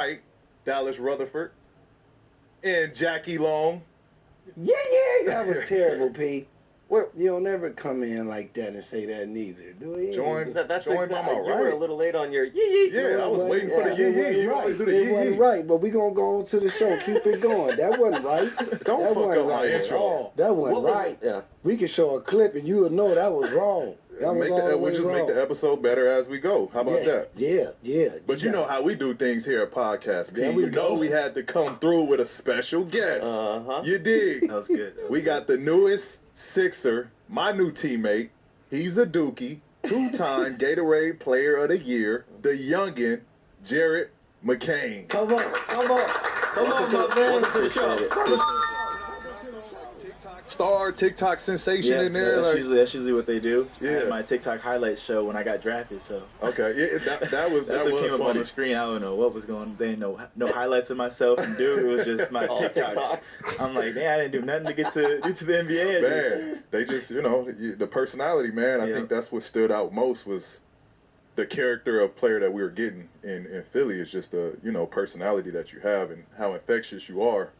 Ike, Dallas Rutherford, and Jackie Long. Yeah, that was terrible, P. What, you don't never come in like that and say that neither, do you? Join That's by exactly, my you were a right. little late on your yee. Yeah, I was waiting for the yee. You always do the It yee. wasn't right, but we gonna go on to the show. Keep it going. That wasn't right. Don't That fuck wasn't up my right at intro. all. That wasn't right. Yeah. We can show a clip and you would know that was wrong. That was all the way We'll just wrong. make the episode better as we go. How about that? Yeah. But you know how we do things here at Podcast P. There we You know go. we had to come through with a special guest. Uh-huh. You dig? That was good. We got the newest Sixer, my new teammate. He's a Dookie, two-time Gatorade Player of the Year, the youngin, Jared McCain. Come on, my man. Welcome to the show. Star TikTok sensation in there. That's usually what they do. I Yeah. had my TikTok highlights show when I got drafted, so Okay, yeah, that was that's what came up on funny. the screen. I don't know what was going on. They didn't know no highlights of myself and do. It was just my All TikToks. TikToks. I'm like, man, I didn't do nothing to get to the NBA. Man, they just, the personality, man. I Yeah. think that's what stood out most was the character of player that we were getting in Philly is just the, personality that you have and how infectious you are.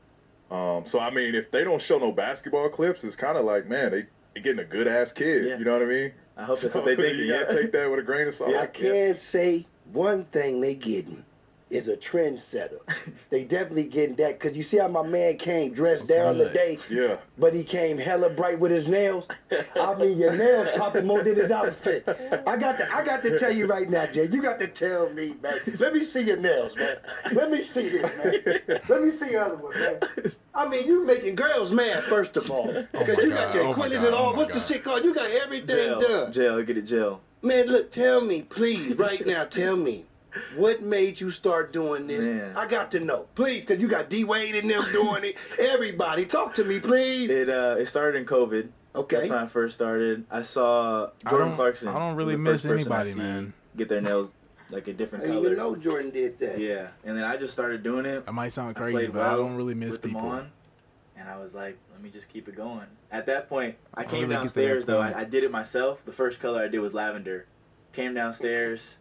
So, I mean, if they don't show no basketball clips, it's kind of like, man, they getting a good-ass kid. Yeah. You know what I mean? I hope that's So what they think. you got to take that with a grain of salt. Yeah. I can't say one thing they getting is a trendsetter. They definitely getting that because you see how my man came dressed down today, Yeah. but he came hella bright with his nails. I mean, your nails popping more than his outfit. I got to tell you right now, Jay. You got to tell me, man. Let me see your nails, man. Let me see this, man. Let me see the other one, man. I mean, you making girls mad first of all because you got your Quillies and all. What's the shit called? You got everything done. Jail, get it, jail. Man, look, tell me, please, right now, tell me. What made you start doing this? Man. I got to know, please, because you got D-Wade and them doing it. Everybody, talk to me, please. It started in COVID. Okay. That's when I first started. I saw Jordan Clarkson. I don't really was the first miss person I anybody, seen man. Get their nails like a I different didn't color. even know Jordan did that. Yeah, and then I just started doing it. That might sound I crazy, played but I well don't really miss with them people. on, and I was like, let me just keep it going. At that point, I I came really get to that downstairs though. point. I did it myself. The first color I did was lavender. Came downstairs.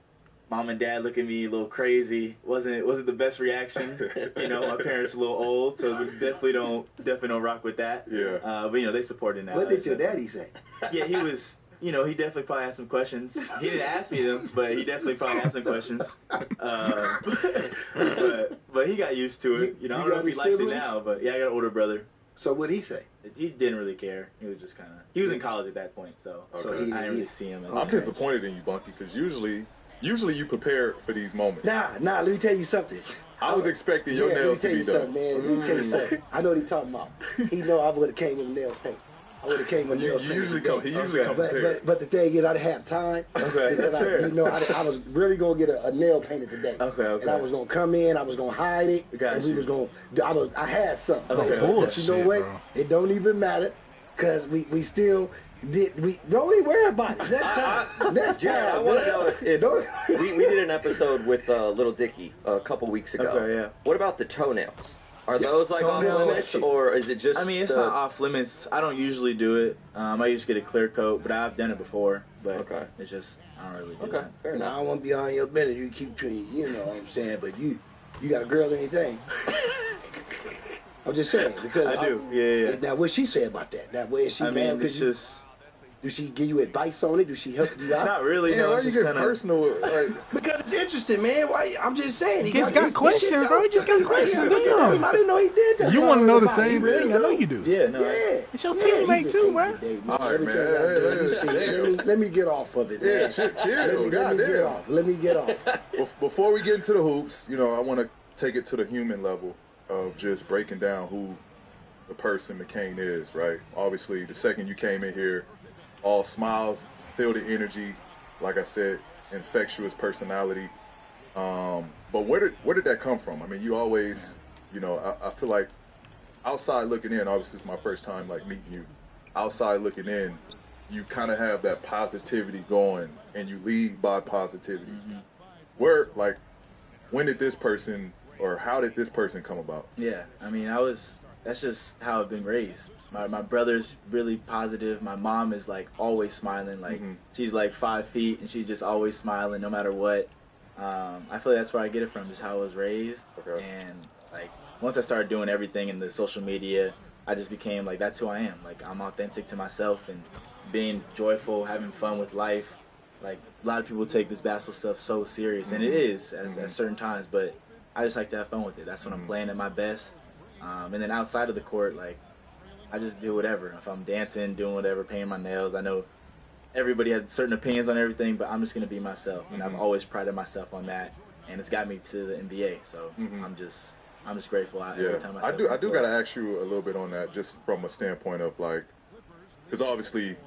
Mom and dad look at me a little crazy. Wasn't the best reaction. My parents a little old, so we definitely don't rock with that. Yeah. But they supported that. What did your daddy say? Yeah, he was. He definitely probably had some questions. He didn't ask me them, but he definitely probably had some questions. But he got used to it. I don't know got if he any likes it siblings? now, but yeah, I got an older brother. So what'd he say? He didn't really care. He was just kind of. He was in college at that point, so Okay. I didn't really see him. I'm disappointed in you, Bunky, because usually you prepare for these moments. Nah, let me tell you something. I was expecting your nails to be done. Man. Let me tell you something. I know what he's talking about. He know I would have came with nail paint. I would have came with nail paint. He usually come prepared. But the thing is, I didn't have time. Okay, Because that's fair. I was really gonna get a nail painted today. Okay. And I was gonna come in, I was gonna hide it, Got and we you. was gonna. I had something. Okay. But you know Bullshit, what? bro. It don't even matter, cause we still did. We don't even worry about it. Next time. Next Jared, I time. want to man. know if Don't- we did an episode with Little Dicky a couple weeks ago. Okay, yeah. What about the toenails? Are those like off toenails- limits, or is it just? I mean, it's not off limits. I don't usually do it. I just get a clear coat, but I've done it before. But Okay. it's just I don't really do Okay, that. fair I enough. don't want to be on your business. You keep treating, you know what I'm saying. But you got a girl or anything? I'm just saying because I do. Yeah. Now, what she say about that? Now, where is she I mad mean, because it's just do she give you advice on it? Do she help you out? not really. Yeah, No, why it's you just get kind of. personal? Like, Because it's interesting, man. Why? I'm just saying. He just got questions, bro. He just got questions. Look at him. I didn't know he did that. You want to know the He same really thing? I know do. you do. Yeah, no. Yeah. It's your Yeah, teammate he too, just- bro. Hey, All right, everything man. I do, let me see. Chill. Let me get off of it. yeah, Man. chill, Let me get goddamn. off. Let me get off. Before we get into the hoops, I want to take it to the human level of just breaking down who the person McCain is, right? Obviously, the second you came in here, all smiles, feel the energy, like I said, infectious personality. But where did that come from? I mean, you always, I feel like outside looking in, obviously it's my first time like meeting you. Outside looking in, you kind of have that positivity going, and you lead by positivity. When did this person, or how did this person come about? Yeah, I mean, that's just how I've been raised. My brother's really positive. My mom is like always smiling. Like Mhm. she's like 5 feet and she's just always smiling no matter what. I feel like that's where I get it from, just how I was raised. Okay. And like once I started doing everything in the social media, I just became like, that's who I am. Like I'm authentic to myself and being joyful, having fun with life. Like a lot of people take this basketball stuff so serious, and it is at certain times, but I just like to have fun with it. That's when I'm playing at my best. And then outside of the court, like I just do whatever. If I'm dancing, doing whatever, painting my nails, I know everybody has certain opinions on everything, but I'm just gonna be myself, and I've always prided myself on that, and it's got me to the NBA. So I'm just grateful. Every time I do gotta ask you a little bit on that, just from a standpoint of like, because obviously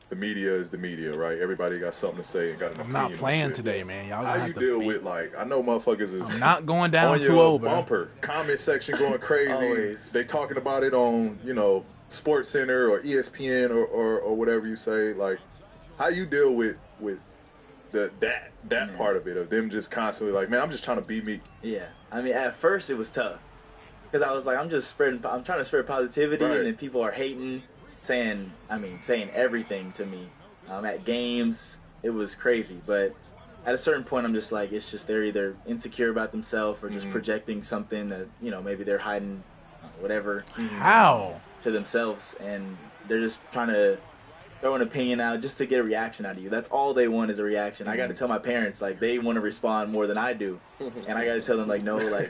the media is the media, right? Everybody got something to say and got an I'm opinion. not and playing shit. today, man. Y'all How gonna you have to deal beat. with like, I know motherfuckers is I'm not going down on too your low, bro. bumper comment section going crazy. Always. They talking about it on, you know, Sports Center or ESPN or whatever you say. Like, how you deal with that part of it, of them just constantly like, man, I'm just trying to be me. Yeah, I mean, at first it was tough because I was like, I'm trying to spread positivity, Right. and then people are hating, saying everything to me. At games, it was crazy, but at a certain point, I'm just like, it's just they're either insecure about themselves or just projecting something that, you know, maybe they're hiding, whatever, How? to themselves, and they're just trying to throw an opinion out just to get a reaction out of you. That's all they want is a reaction. I got to tell my parents, like, they want to respond more than I do, and I got to tell them, like, no, like,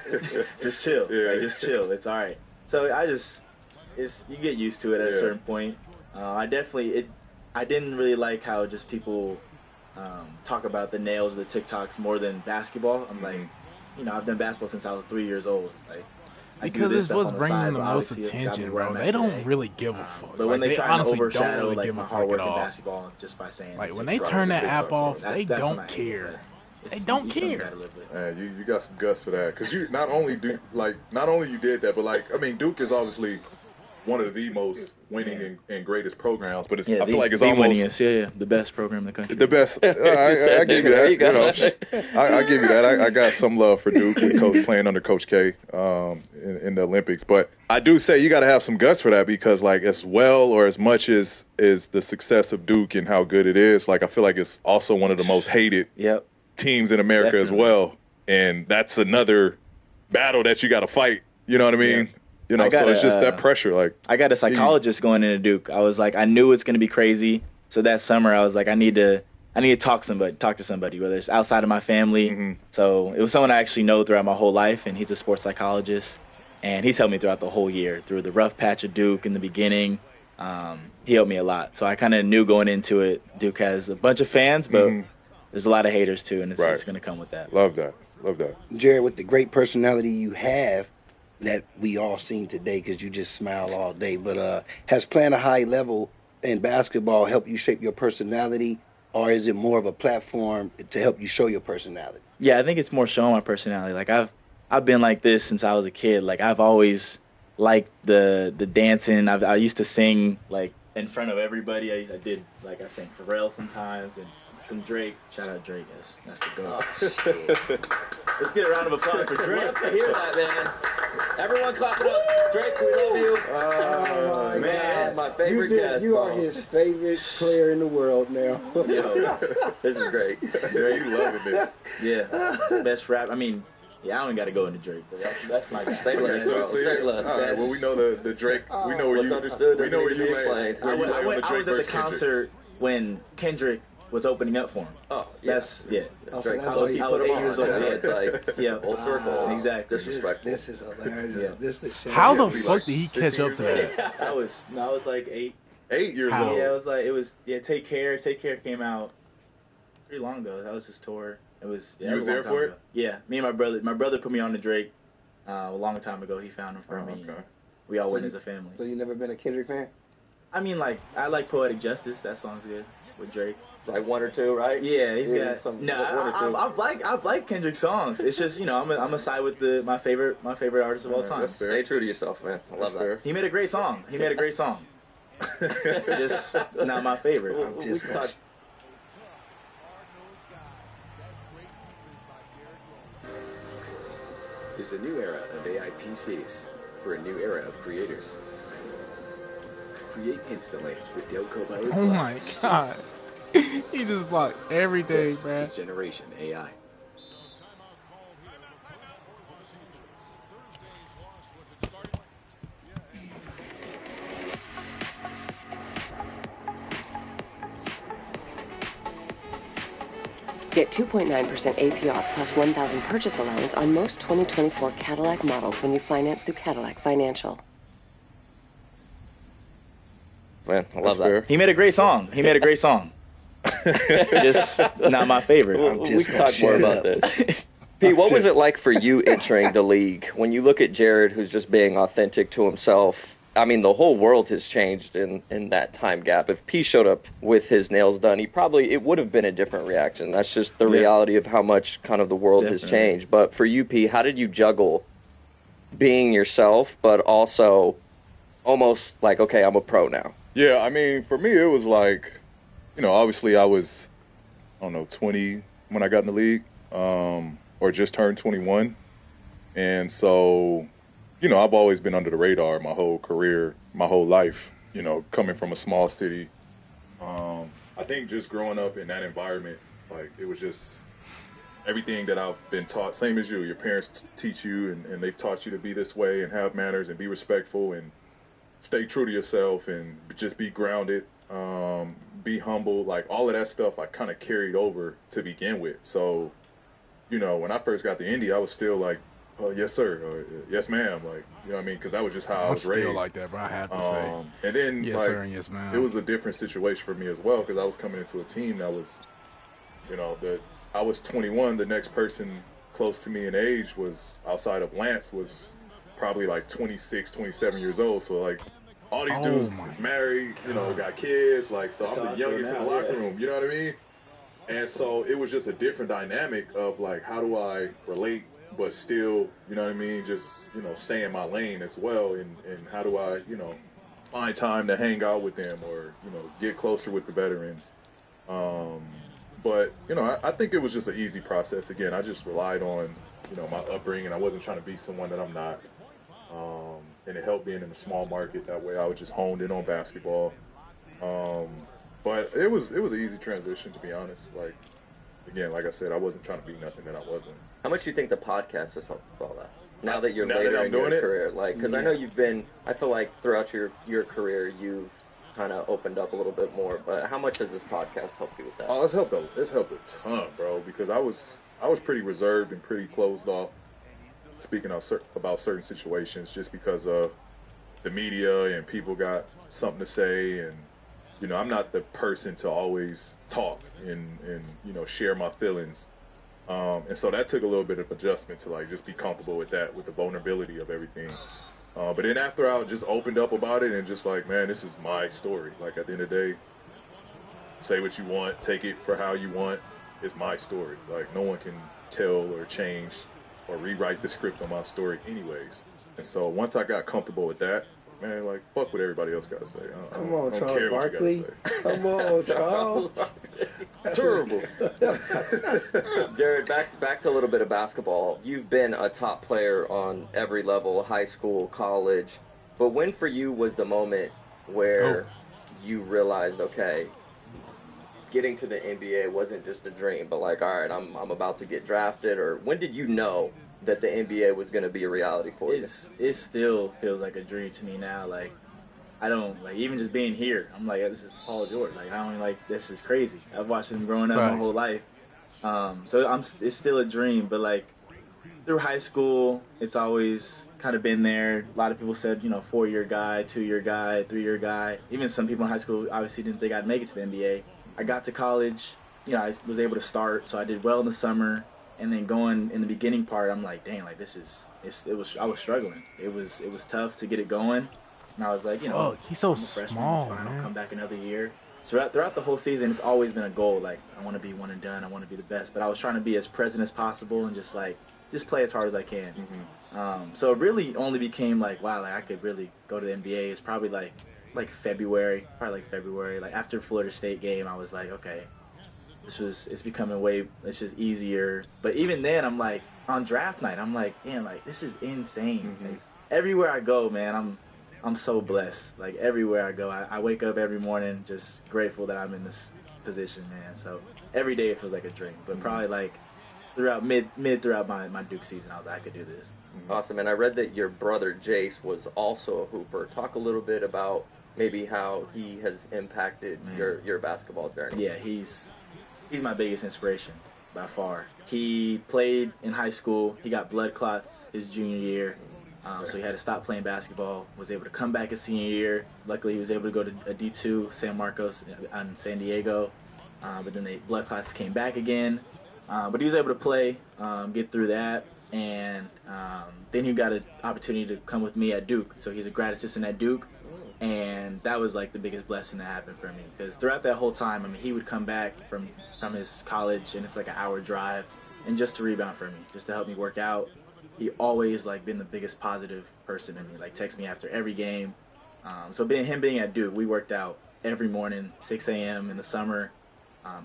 just chill, like, just chill, it's all right. So you get used to it at a certain point. I didn't really like how just people talk about the nails, the TikToks more than basketball. I'm like, you know, I've done basketball since I was 3 years old, like. Because it's what's bringing the most attention, bro. They don't really give a fuck. But when Like, they try to honestly overshadow don't really like give my a hard fuck work at in all. basketball just by saying Like when TikTok, they turn that TikTok app off, stuff. they that's when don't I hate care. it, but They it's don't something you care. gotta live with. Man, you got some guts for that, because you not only you did that, but like, I mean, Duke is obviously one of the most winning and greatest programs, but it's, I feel like it's almost the best program in the country. the best. I give you that. There you go. I give you that. I got some love for Duke and Coach playing under Coach K in the Olympics, but I do say you got to have some guts for that, because like as well or as much as the success of Duke and how good it is, like I feel like it's also one of the most hated Yep. teams in America as Definitely. well, and that's another battle that you got to fight. You know what I mean? Yeah. You know, I so gotta, it's just that pressure. Like, I got a psychologist going into Duke. I was like, I knew it's gonna be crazy. So that summer, I was like, I need to talk to somebody, whether it's outside of my family. So it was someone I actually know throughout my whole life, and he's a sports psychologist, and he's helped me throughout the whole year through the rough patch of Duke in the beginning. He helped me a lot. So I kind of knew going into it, Duke has a bunch of fans, but there's a lot of haters too, and it's gonna come with that. love that. Jared, with the great personality you have that we all seen today, because you just smile all day, but has playing a high level in basketball helped you shape your personality, or is it more of a platform to help you show your personality? Yeah, I think it's more showing my personality. Like I've been like this since I was a kid. Like I've always liked the dancing. I used to sing like in front of everybody. I did, like, I sang Pharrell sometimes and some Drake. Shout out Drake. That's the goal. Let's get a round of applause for Drake. Love to hear that, man. Everyone clap it up. Drake, we love you. Oh, my Man, God. my favorite guest. You are bro. his favorite player in the world now. Yo, this is great. Drake, you loving this. Yeah, best rap. I mean, yeah, I don't got to go into Drake, but that's my guy. Say less, bro. So, Say less. all right, well, we know the Drake. We know where What's you. understood We know where doesn't you need to be lay. explained. Where you lay on the I Drake was at the versus Kendrick. concert when Kendrick was opening up for him. Oh, yeah. That's yeah. Oh, so Drake that's close. why He you put put him him on. on. Yeah, it's like Yeah. full circle. Exactly. Disrespectful. This is hilarious. Yeah. This is the shit. How the be fuck like did he 15 catch up to years that? I was like 8. 8 years How? old. Yeah, Take Care. Take Care came out pretty long ago. That was his tour. It was. Yeah, You it was a long there time for ago. Yeah, me and my brother put me on to Drake a long time ago. He found him for Oh, me. okay. We all So went you- as a family. So you never been a Kendrick fan? I mean, like, I like Poetic Justice. That song's good with Drake. It's like one or two, right? Yeah, he's Yeah, got some- no. one or two. I've liked Kendrick songs. It's just, you know, I'm a side with my favorite artist of all time. That's fair. Stay true to yourself, man. I love That's fair. He made a great song. Just not my favorite. that. We just can gonna- talk. There's a new era of AI PCs for a new era of creators. Create instantly with Dell Copilot Oh Plus my PCs. god. He just blocks everything, This man. is Generation AI. Get 2.9% APR plus $1,000 purchase allowance on most 2024 Cadillac models when you finance through Cadillac Financial. Man, I love that. Fair. He made a great song. Just not my favorite. We can talk more about this. Pete, what was it like for you entering the league? When you look at Jared, who's just being authentic to himself, I mean, the whole world has changed in that time gap. If P showed up with his nails done, it would have been a different reaction. That's just the reality of how much kind of the world has changed. But for you, P, how did you juggle being yourself, but also almost like, okay, I'm a pro now? Yeah, I mean, for me, it was like, obviously I was, 20 when I got in the league, or just turned 21. And so, I've always been under the radar my whole career, my whole life, coming from a small city. I think just growing up in that environment, like, it was just everything that I've been taught, same as you. Your parents teach you, and they've taught you to be this way and have manners and be respectful and stay true to yourself and just be grounded, be humble. Like, all of that stuff I kind of carried over to begin with. So, when I first got to Indy, I was still like, yes, sir, or yes, ma'am. Like, you know what I mean? Because that was just how I was raised. I'm still like that, but I have to say. And then, yes, sir, and yes, ma'am. It was a different situation for me as well, because I was coming into a team that was, I was 21. The next person close to me in age was, outside of Lance, was probably like 26, 27 years old. So, like, all these dudes is married, got kids. Like, so I'm the youngest in the locker room. You know what I mean? And so it was just a different dynamic of, like, how do I relate, but still, you know what I mean, just, stay in my lane as well. And how do I, find time to hang out with them or, get closer with the veterans. But, I think it was just an easy process. Again, I just relied on, my upbringing. I wasn't trying to be someone that I'm not. And it helped being in a small market. That way I was just honed in on basketball. But it was an easy transition, to be honest. Like, again, like I said, I wasn't trying to be nothing that I wasn't. How much do you think the podcast has helped with all that? Now that you're later in your career, like, because I know you've been, I feel like throughout your career, you've kind of opened up a little bit more. But how much has this podcast helped you with that? Oh, it's helped a ton, bro. Because I was pretty reserved and pretty closed off, speaking about certain situations, just because of the media and people got something to say, and I'm not the person to always talk and share my feelings. And so that took a little bit of adjustment to, like, just be comfortable with that, with the vulnerability of everything. But then after I just opened up about it and just like, man, this is my story. Like, at the end of the day, say what you want, take it for how you want. It's my story. Like, no one can tell or change or rewrite the script on my story anyways. And so once I got comfortable with that, man, like, fuck what everybody else got to say. Come on, I don't Charles care what Barkley. you got to say. Come on, Charles. Terrible. Jared, back to a little bit of basketball. You've been a top player on every level, high school, college. But when for you was the moment where you realized, okay, getting to the NBA wasn't just a dream, but like, all right, I'm about to get drafted? Or when did you know that the NBA was going to be a reality for you? It still feels like a dream to me now. Like, I don't, like, even just being here, I'm like, this is Paul George. Like, I don't, like, this is crazy. I've watched him growing up my whole life. So it's still a dream, but, like, through high school, it's always kind of been there. A lot of people said, 4-year guy, 2-year guy, 3-year guy. Even some people in high school obviously didn't think I'd make it to the NBA. I got to college, I was able to start, so I did well in the summer. And then going in the beginning part, I'm like, dang, like, I was struggling. It was tough to get it going. And I was like, he's so I'm a freshman, small, it's fine, man. I'll come back another year. So throughout the whole season, it's always been a goal. Like, I want to be one and done. I want to be the best. But I was trying to be as present as possible and just play as hard as I can. Mm-hmm. So it really only became like, wow, like, I could really go to the NBA. It's probably like February. Like, after Florida State game, I was like, okay, it's becoming it's just easier. But even then, I'm like, on draft night, I'm like, damn, like, this is insane. Mm-hmm. Like, everywhere I go, man, I'm so blessed. Like, everywhere I go, I wake up every morning just grateful that I'm in this position, man. So every day it feels like a dream. But probably like throughout my Duke season, I was like, I could do this. Awesome. And I read that your brother Jace was also a hooper. Talk a little bit about maybe how he has impacted your basketball journey. Yeah, he's my biggest inspiration. by far. He played in high school. He got blood clots his junior year. So he had to stop playing basketball, was able to come back his senior year. Luckily, he was able to go to a D2, San Marcos, in San Diego. But then the blood clots came back again. But he was able to play, get through that. And then he got an opportunity to come with me at Duke. So he's a grad assistant at Duke. And that was like the biggest blessing that happened for me. Because throughout that whole time, I mean, he would come back from his college, and it's like an hour drive, and just to rebound for me, just to help me work out. He always like been the biggest positive person in me. Like text me after every game. So him being at Duke, we worked out every morning, 6 a.m. in the summer.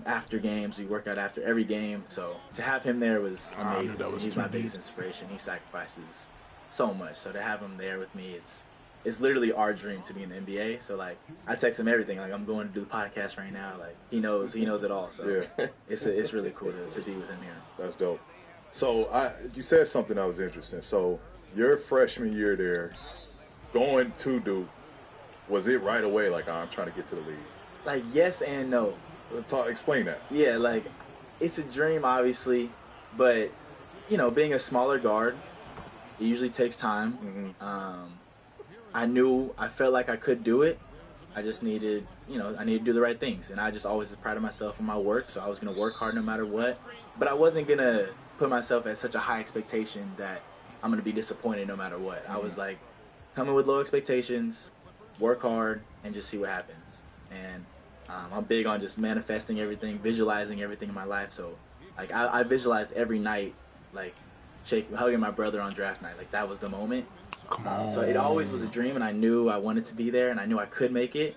After games, we work out after every game. So to have him there was amazing. He's my biggest inspiration. He sacrifices so much. So to have him there with me, it's literally our dream to be in the NBA. So like I text him everything. Like I'm going to do the podcast right now. Like he knows it all. So yeah. it's really cool to be with him here. That's dope. So you said something that was interesting. So your freshman year there, going to Duke, was it right away like I'm trying to get to the league? Like yes and no. Explain that. Yeah, like it's a dream obviously, but you know, being a smaller guard, it usually takes time. I felt like I could do it. I just needed, I needed to do the right things, and I just always prided myself on my work, so I was gonna work hard no matter what. But I wasn't gonna put myself at such a high expectation that I'm gonna be disappointed no matter what. I was like, coming with low expectations, work hard, and just see what happens. And I'm big on just manifesting everything, visualizing everything in my life. So, like, I visualized every night, like, hugging my brother on draft night. Like, that was the moment. Come on. So it always was a dream, and I knew I wanted to be there, and I knew I could make it.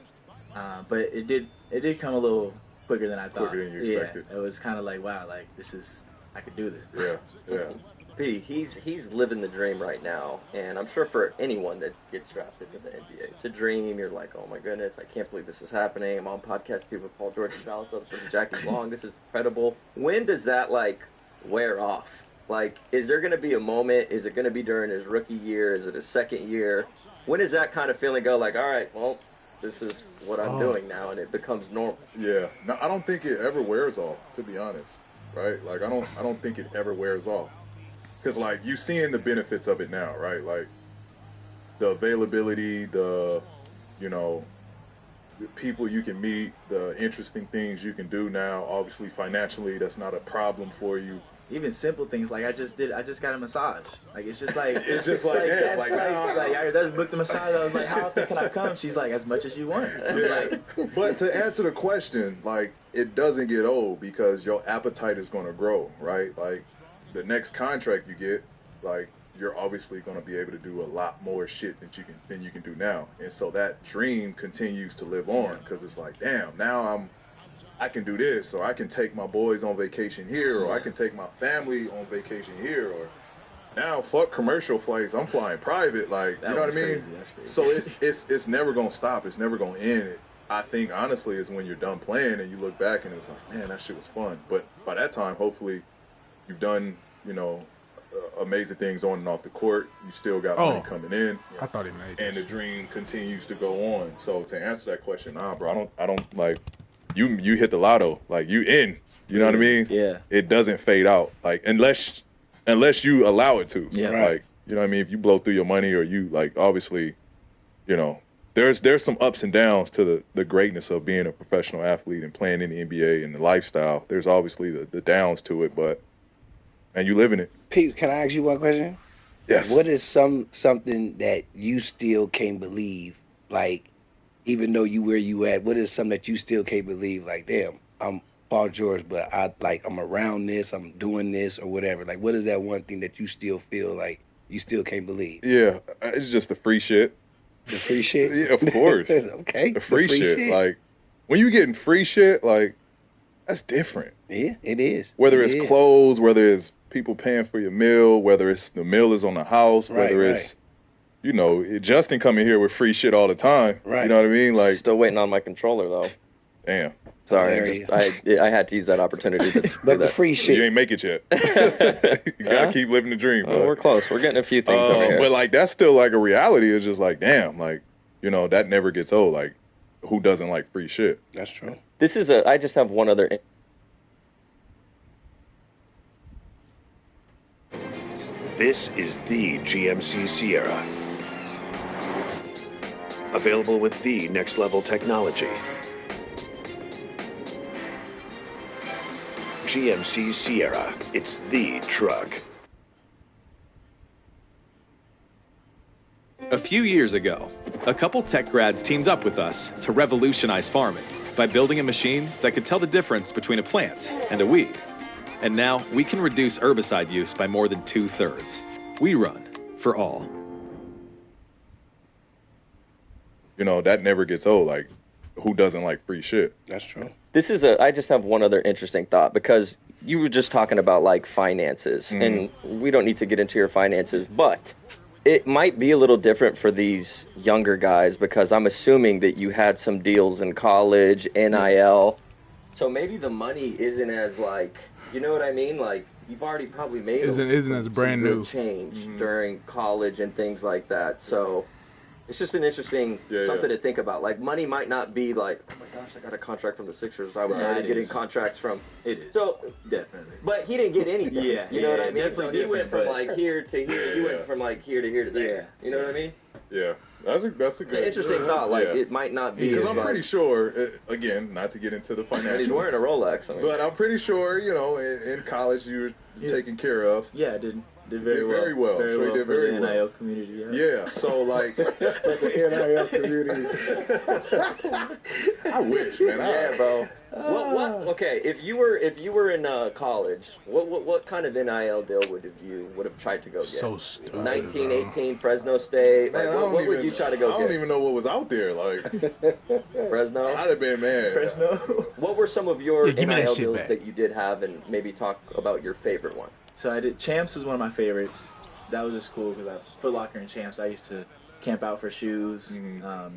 But it did come a little quicker than I thought. Quicker than you expected. Yeah, it was kind of like, wow, like, I could do this. Yeah. P, he's living the dream right now, and I'm sure for anyone that gets drafted to the NBA, it's a dream. You're like, oh my goodness, I can't believe this is happening. I'm on podcast people with Paul George and Dallas with Jackie Long. This is incredible. When does that like wear off? Like, is there going to be a moment? Is it going to be during his rookie year? Is it his second year? When does that kind of feeling go like, all right, well, this is what I'm doing now, and it becomes normal? Yeah. No, I don't think it ever wears off, to be honest. Right? Like, I don't think it ever wears off. Because, like, you're seeing the benefits of it now, right? Like, the availability, the people you can meet, the interesting things you can do now. Obviously, financially, that's not a problem for you. Even simple things, like I just got a massage. Like, it's just like... It's just like, yeah. Like, I just booked a massage. I was like, how often can I come? She's like, as much as you want. Yeah. But to answer the question, like, it doesn't get old because your appetite is going to grow, right? Like, the next contract you get, like, you're obviously going to be able to do a lot more shit than you can do now. And so that dream continues to live on because it's like, damn, now I can do this, or I can take my boys on vacation here, or I can take my family on vacation here, or now fuck commercial flights, I'm flying private, like, you know what I mean? That's crazy. So it's never going to stop. It's never going to end. I think, honestly, is when you're done playing and you look back and it's like, man, that shit was fun. But by that time, hopefully, you've done, amazing things on and off the court. You still got money coming in. I thought he made it. And the dream continues to go on. So to answer that question, bro, I don't like, you hit the lotto. Like, you in. You know what I mean? Yeah. It doesn't fade out. Like, unless you allow it to. Yeah. Like, you know what I mean? If you blow through your money or you, like, obviously, there's some ups and downs to the greatness of being a professional athlete and playing in the NBA and the lifestyle. There's obviously the downs to it, but, and you live in it. Pete, can I ask you one question? Yes. What is something that you still can't believe, like, even though you where you at, what is something that you still can't believe, like, damn, I'm Paul George, but I'm around this, I'm doing this, or whatever. Like, what is that one thing that you still feel like you still can't believe? Yeah, it's just the free shit. The free shit? Yeah, of course. Okay. The free shit. Like, when you getting free shit, like, that's different. Yeah, it is. Whether it's clothes, whether it's people paying for your meal, whether it's the meal is on the house, whether it's, Justin coming here with free shit all the time. Right. You know what I mean? Like, Still waiting on my controller, though. Damn. Sorry, I had to use that opportunity to do But the that. free shit. You ain't make it yet. You gotta keep living the dream, bro. We're close. We're getting a few things over here. But, like, that's still, like, a reality. It's just like, damn, like, that never gets old. Like, who doesn't like free shit? That's true. I just have one other This is the GMC Sierra. Available with the next level technology. GMC Sierra. It's the truck. A few years ago, a couple tech grads teamed up with us to revolutionize farming by building a machine that could tell the difference between a plant and a weed. And now we can reduce herbicide use by more than 2/3. We run for all. You know, that never gets old. Like, who doesn't like free shit? That's true. I just have one other interesting thought, because you were just talking about like finances, and we don't need to get into your finances, but it might be a little different for these younger guys, because I'm assuming that you had some deals in college, NIL. So maybe the money isn't as like, you know what I mean? Like, you've already probably made isn't as brand new change during college and things like that. So it's just an interesting something to think about. Like, money might not be like, oh my gosh, I got a contract from the Sixers. I was already getting contracts from. It is. So definitely. But he didn't get anything. You know what I mean? So he went from like here to here. You went from like here to here to there. You know what I mean? Yeah. That's a good interesting thought. Like, it might not be. Because I'm pretty sure, again, not to get into the financials. He's wearing a Rolex. I mean. But I'm pretty sure, you know, in college you were taken care of. Yeah, I did very well. Very well. Very so well he did for very the well. NIL community. Yeah. So like. The NIL community. I wish, man. Yeah, bro. What? Okay, if you were in college, what kind of NIL deal would have tried to go get? So stupid. 1918 Fresno State. Man, Like, what would you try to go get? I don't even know what was out there. Like Fresno. I'd have been mad. Fresno. What were some of your give me NIL that shit deals back. that you did have, and maybe talk about your favorite one? So I did. Champs was one of my favorites. That was just cool because Foot Locker and Champs, I used to camp out for shoes,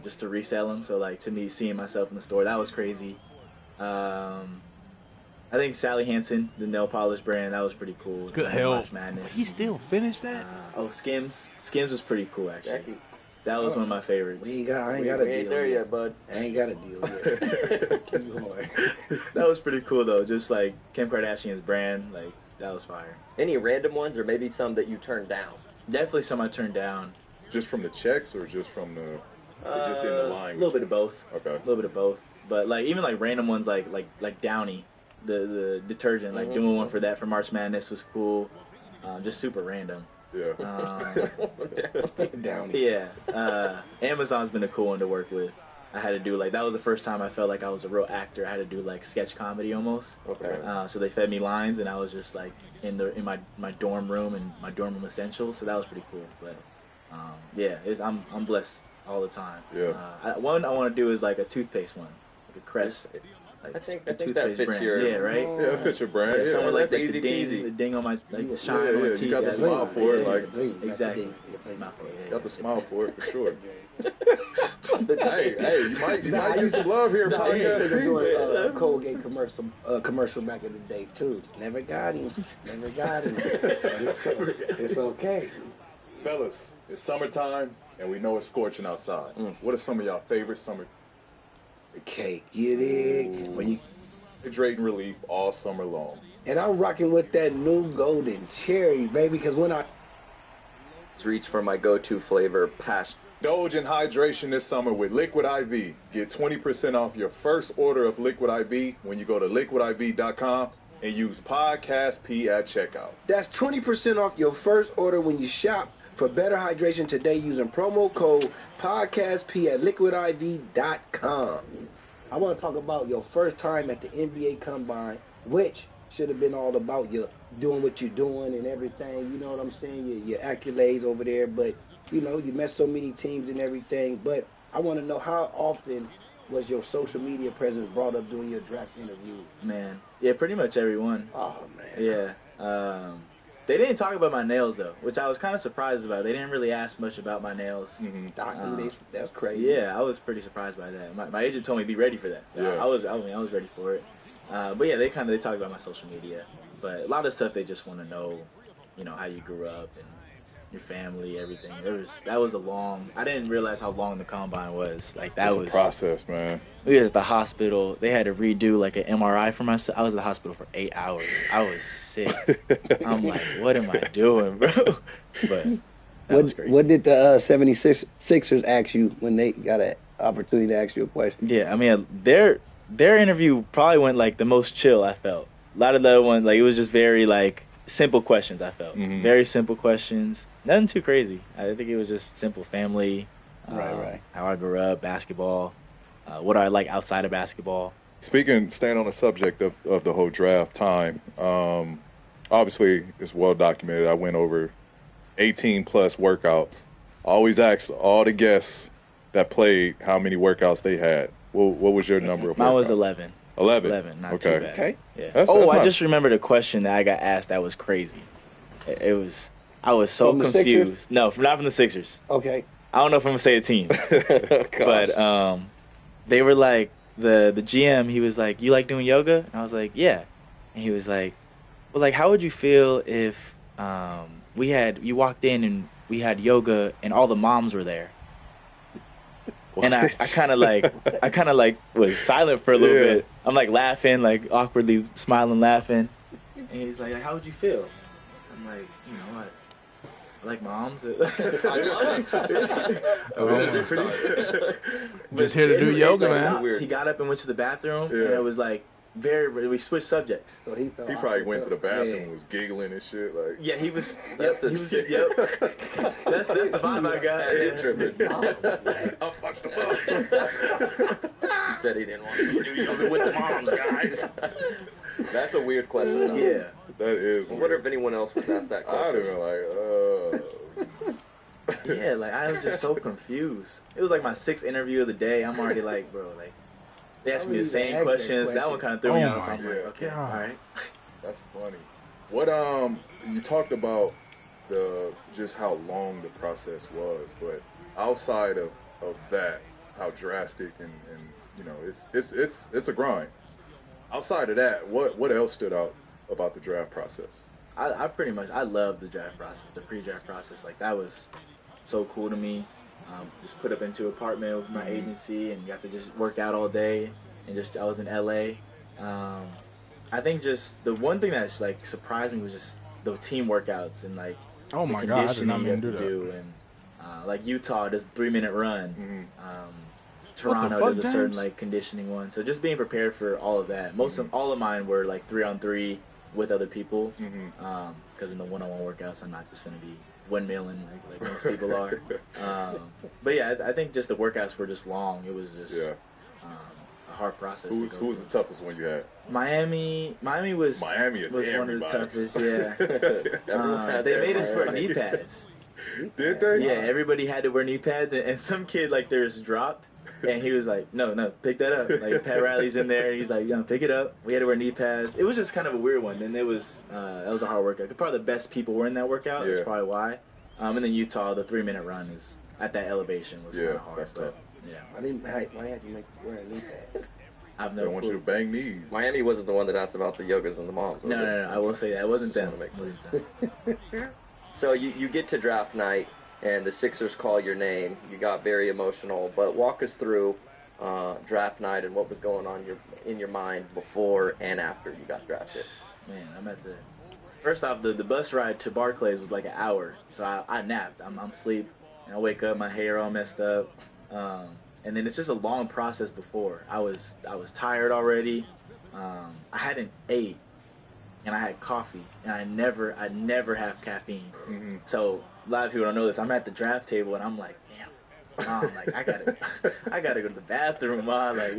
just to resell them. So like, to me, seeing myself in the store, that was crazy. I think Sally Hansen, the nail polish brand, that was pretty cool. Good help. March Madness. He still finished that? Skims. Skims was pretty cool, actually. That was one of my favorites. I ain't got a deal ain't there yet, bud. I ain't got a deal yet. Keep going. That was pretty cool, though. Just like Kim Kardashian's brand, like, that was fire. Any random ones, or maybe some that you turned down? Definitely some I turned down. Just from the checks, or just from the? Or just in the line? A little bit of both. Okay. A little bit of both. But like, even like random ones like Downy, the detergent, like doing one for that for March Madness was cool. Just super random. Yeah. Downy. Yeah. Amazon's been a cool one to work with. I had to do like, that was the first time I felt like I was a real actor. I had to do like sketch comedy almost. Okay. So they fed me lines, and I was just like in my dorm room and my dorm room essentials. So that was pretty cool. But yeah, I'm blessed all the time. Yeah. One I want to do is like a toothpaste one, like a Crest. I think a that toothpaste fits brand. your. Yeah, right. Yeah, it fits your brand. Yeah, Yeah. someone like That's the easy ding, peasy. the ding on my the shine Yeah, on my yeah, teeth. you got the smile for it, like exactly. got the smile for it for sure. hey, you might get some love here, podcast. Colgate commercial back in the day too. Never got him. It's okay. Fellas, it's summertime and we know it's scorching outside. What are some of y'all favorite summer Cake, you dig? When you hydrating relief all summer long? and I'm rocking with that new golden cherry, baby, because when I Reach for my go-to flavor, past. Indulge in hydration this summer with Liquid IV. Get 20% off your first order of Liquid IV when you go to liquidiv.com and use Podcast P at checkout. That's 20% off your first order when you shop for better hydration today using promo code PODCASTP at liquidiv.com. I want to talk about your first time at the NBA Combine, which should have been all about you doing what you're doing and everything. You know what I'm saying? Your accolades over there. But, you know, you met so many teams and everything. But I want to know, how often was your social media presence brought up during your draft interview? Man, yeah, pretty much everyone. Oh, man. Yeah. They didn't talk about my nails, though, which I was kind of surprised about. They didn't really ask much about my nails. That's crazy. Yeah, I was pretty surprised by that. My agent told me be ready for that. Yeah. I was ready for it. But yeah, they talked about my social media. But a lot of stuff they just want to know, you know, how you grew up and your family, everything. That was a long. I didn't realize how long the combine was. Like that It's was a process, man. We was at the hospital. They had to redo like an MRI for myself. I was at the hospital for 8 hours. I was sick. I'm like, what am I doing, bro? But that was crazy. What did the 76ers ask you when they got an opportunity to ask you a question? Yeah, I mean, their interview probably went like the most chill I felt. A lot of the other ones, like it was just very like simple questions. I felt very simple questions. Nothing too crazy. I think it was just simple family. Right. How I grew up, basketball. What I like outside of basketball. Staying on the subject of the whole draft time, obviously it's well documented. I went over 18 plus workouts. I always ask all the guests that played how many workouts they had. What was your number of workouts? Mine was 11. 11? Not okay. too bad. Okay. Yeah. That's I just remembered a question that I got asked that was crazy. I was so From the confused. Sixers? No, not from the Sixers. Okay. I don't know if I'm gonna say a team, but they were like the GM. He was like, "You like doing yoga?" And I was like, "Yeah." And he was like, "Well, like, how would you feel if you walked in and we had yoga and all the moms were there?" What? And I kind of like was silent for a little bit. I'm like laughing, like awkwardly smiling, laughing. And he's like, "How would you feel?" I'm like, I like moms. Just here to do yoga, man. He got up and went to the bathroom, and it was like we switched subjects. So he probably went to the bathroom and was giggling and shit. Like, yeah, he was. Yep, he was. Yep. That's the vibe I got. I fucked him up. He said he didn't want to do yoga with the moms, guys. That's a weird question, though. Yeah. That is. I wonder if anyone else was asked that question. I'd have been like, Yeah, like I was just so confused. It was like my 6th interview of the day. I'm already like, bro, like they asked me the same questions. That one kind of threw me off. I'm like, okay, all right. That's funny. What you talked about just how long the process was, but outside of that, how drastic and it's a grind. Outside of that, what else stood out about the draft process? I love the draft process, the pre-draft process. Like that was so cool to me. Just put up into an apartment with my agency and got to just work out all day. And I was in LA. I think just the one thing that's like surprised me was just the team workouts and like oh my god, I did not mean to do that. And like Utah does a 3-minute run. Toronto does a certain like conditioning one. So just being prepared for all of that. All of mine were like 3-on-3 with other people. Because in the one-on-one workouts, I'm not just gonna be windmilling like most people are. But yeah, I think just the workouts were just long. It was just a hard process. Who was the toughest one you had? Miami was one of the toughest. Yeah. They made us wear knee pads. Did they? Yeah, everybody had to wear knee pads, and some kid like theirs dropped. And he was like, no, pick that up. Like, Pat Riley's in there. He's like, pick it up. We had to wear knee pads. It was just kind of a weird one. And that was a hard workout. Probably the best people were in that workout. That's probably why. And then Utah, the 3-minute run is at that elevation was kind of hard. That's tough. Yeah. Why had you wear a knee pad? I don't want you to bang knees. Miami wasn't the one that asked about the yogas and the moms. No. I will say that. It wasn't them. So you get to draft night. And the Sixers call your name. You got very emotional. But walk us through draft night and what was going on in your mind before and after you got drafted. Man, first off, the bus ride to Barclays was like an hour. So I napped. I'm asleep. And I wake up, my hair all messed up. And then it's just a long process before. I was tired already. I hadn't ate. And I had coffee. And I never have caffeine. So a lot of people don't know this. I'm at the draft table and I'm like, damn, Mom, like I gotta go to the bathroom, Mom. Like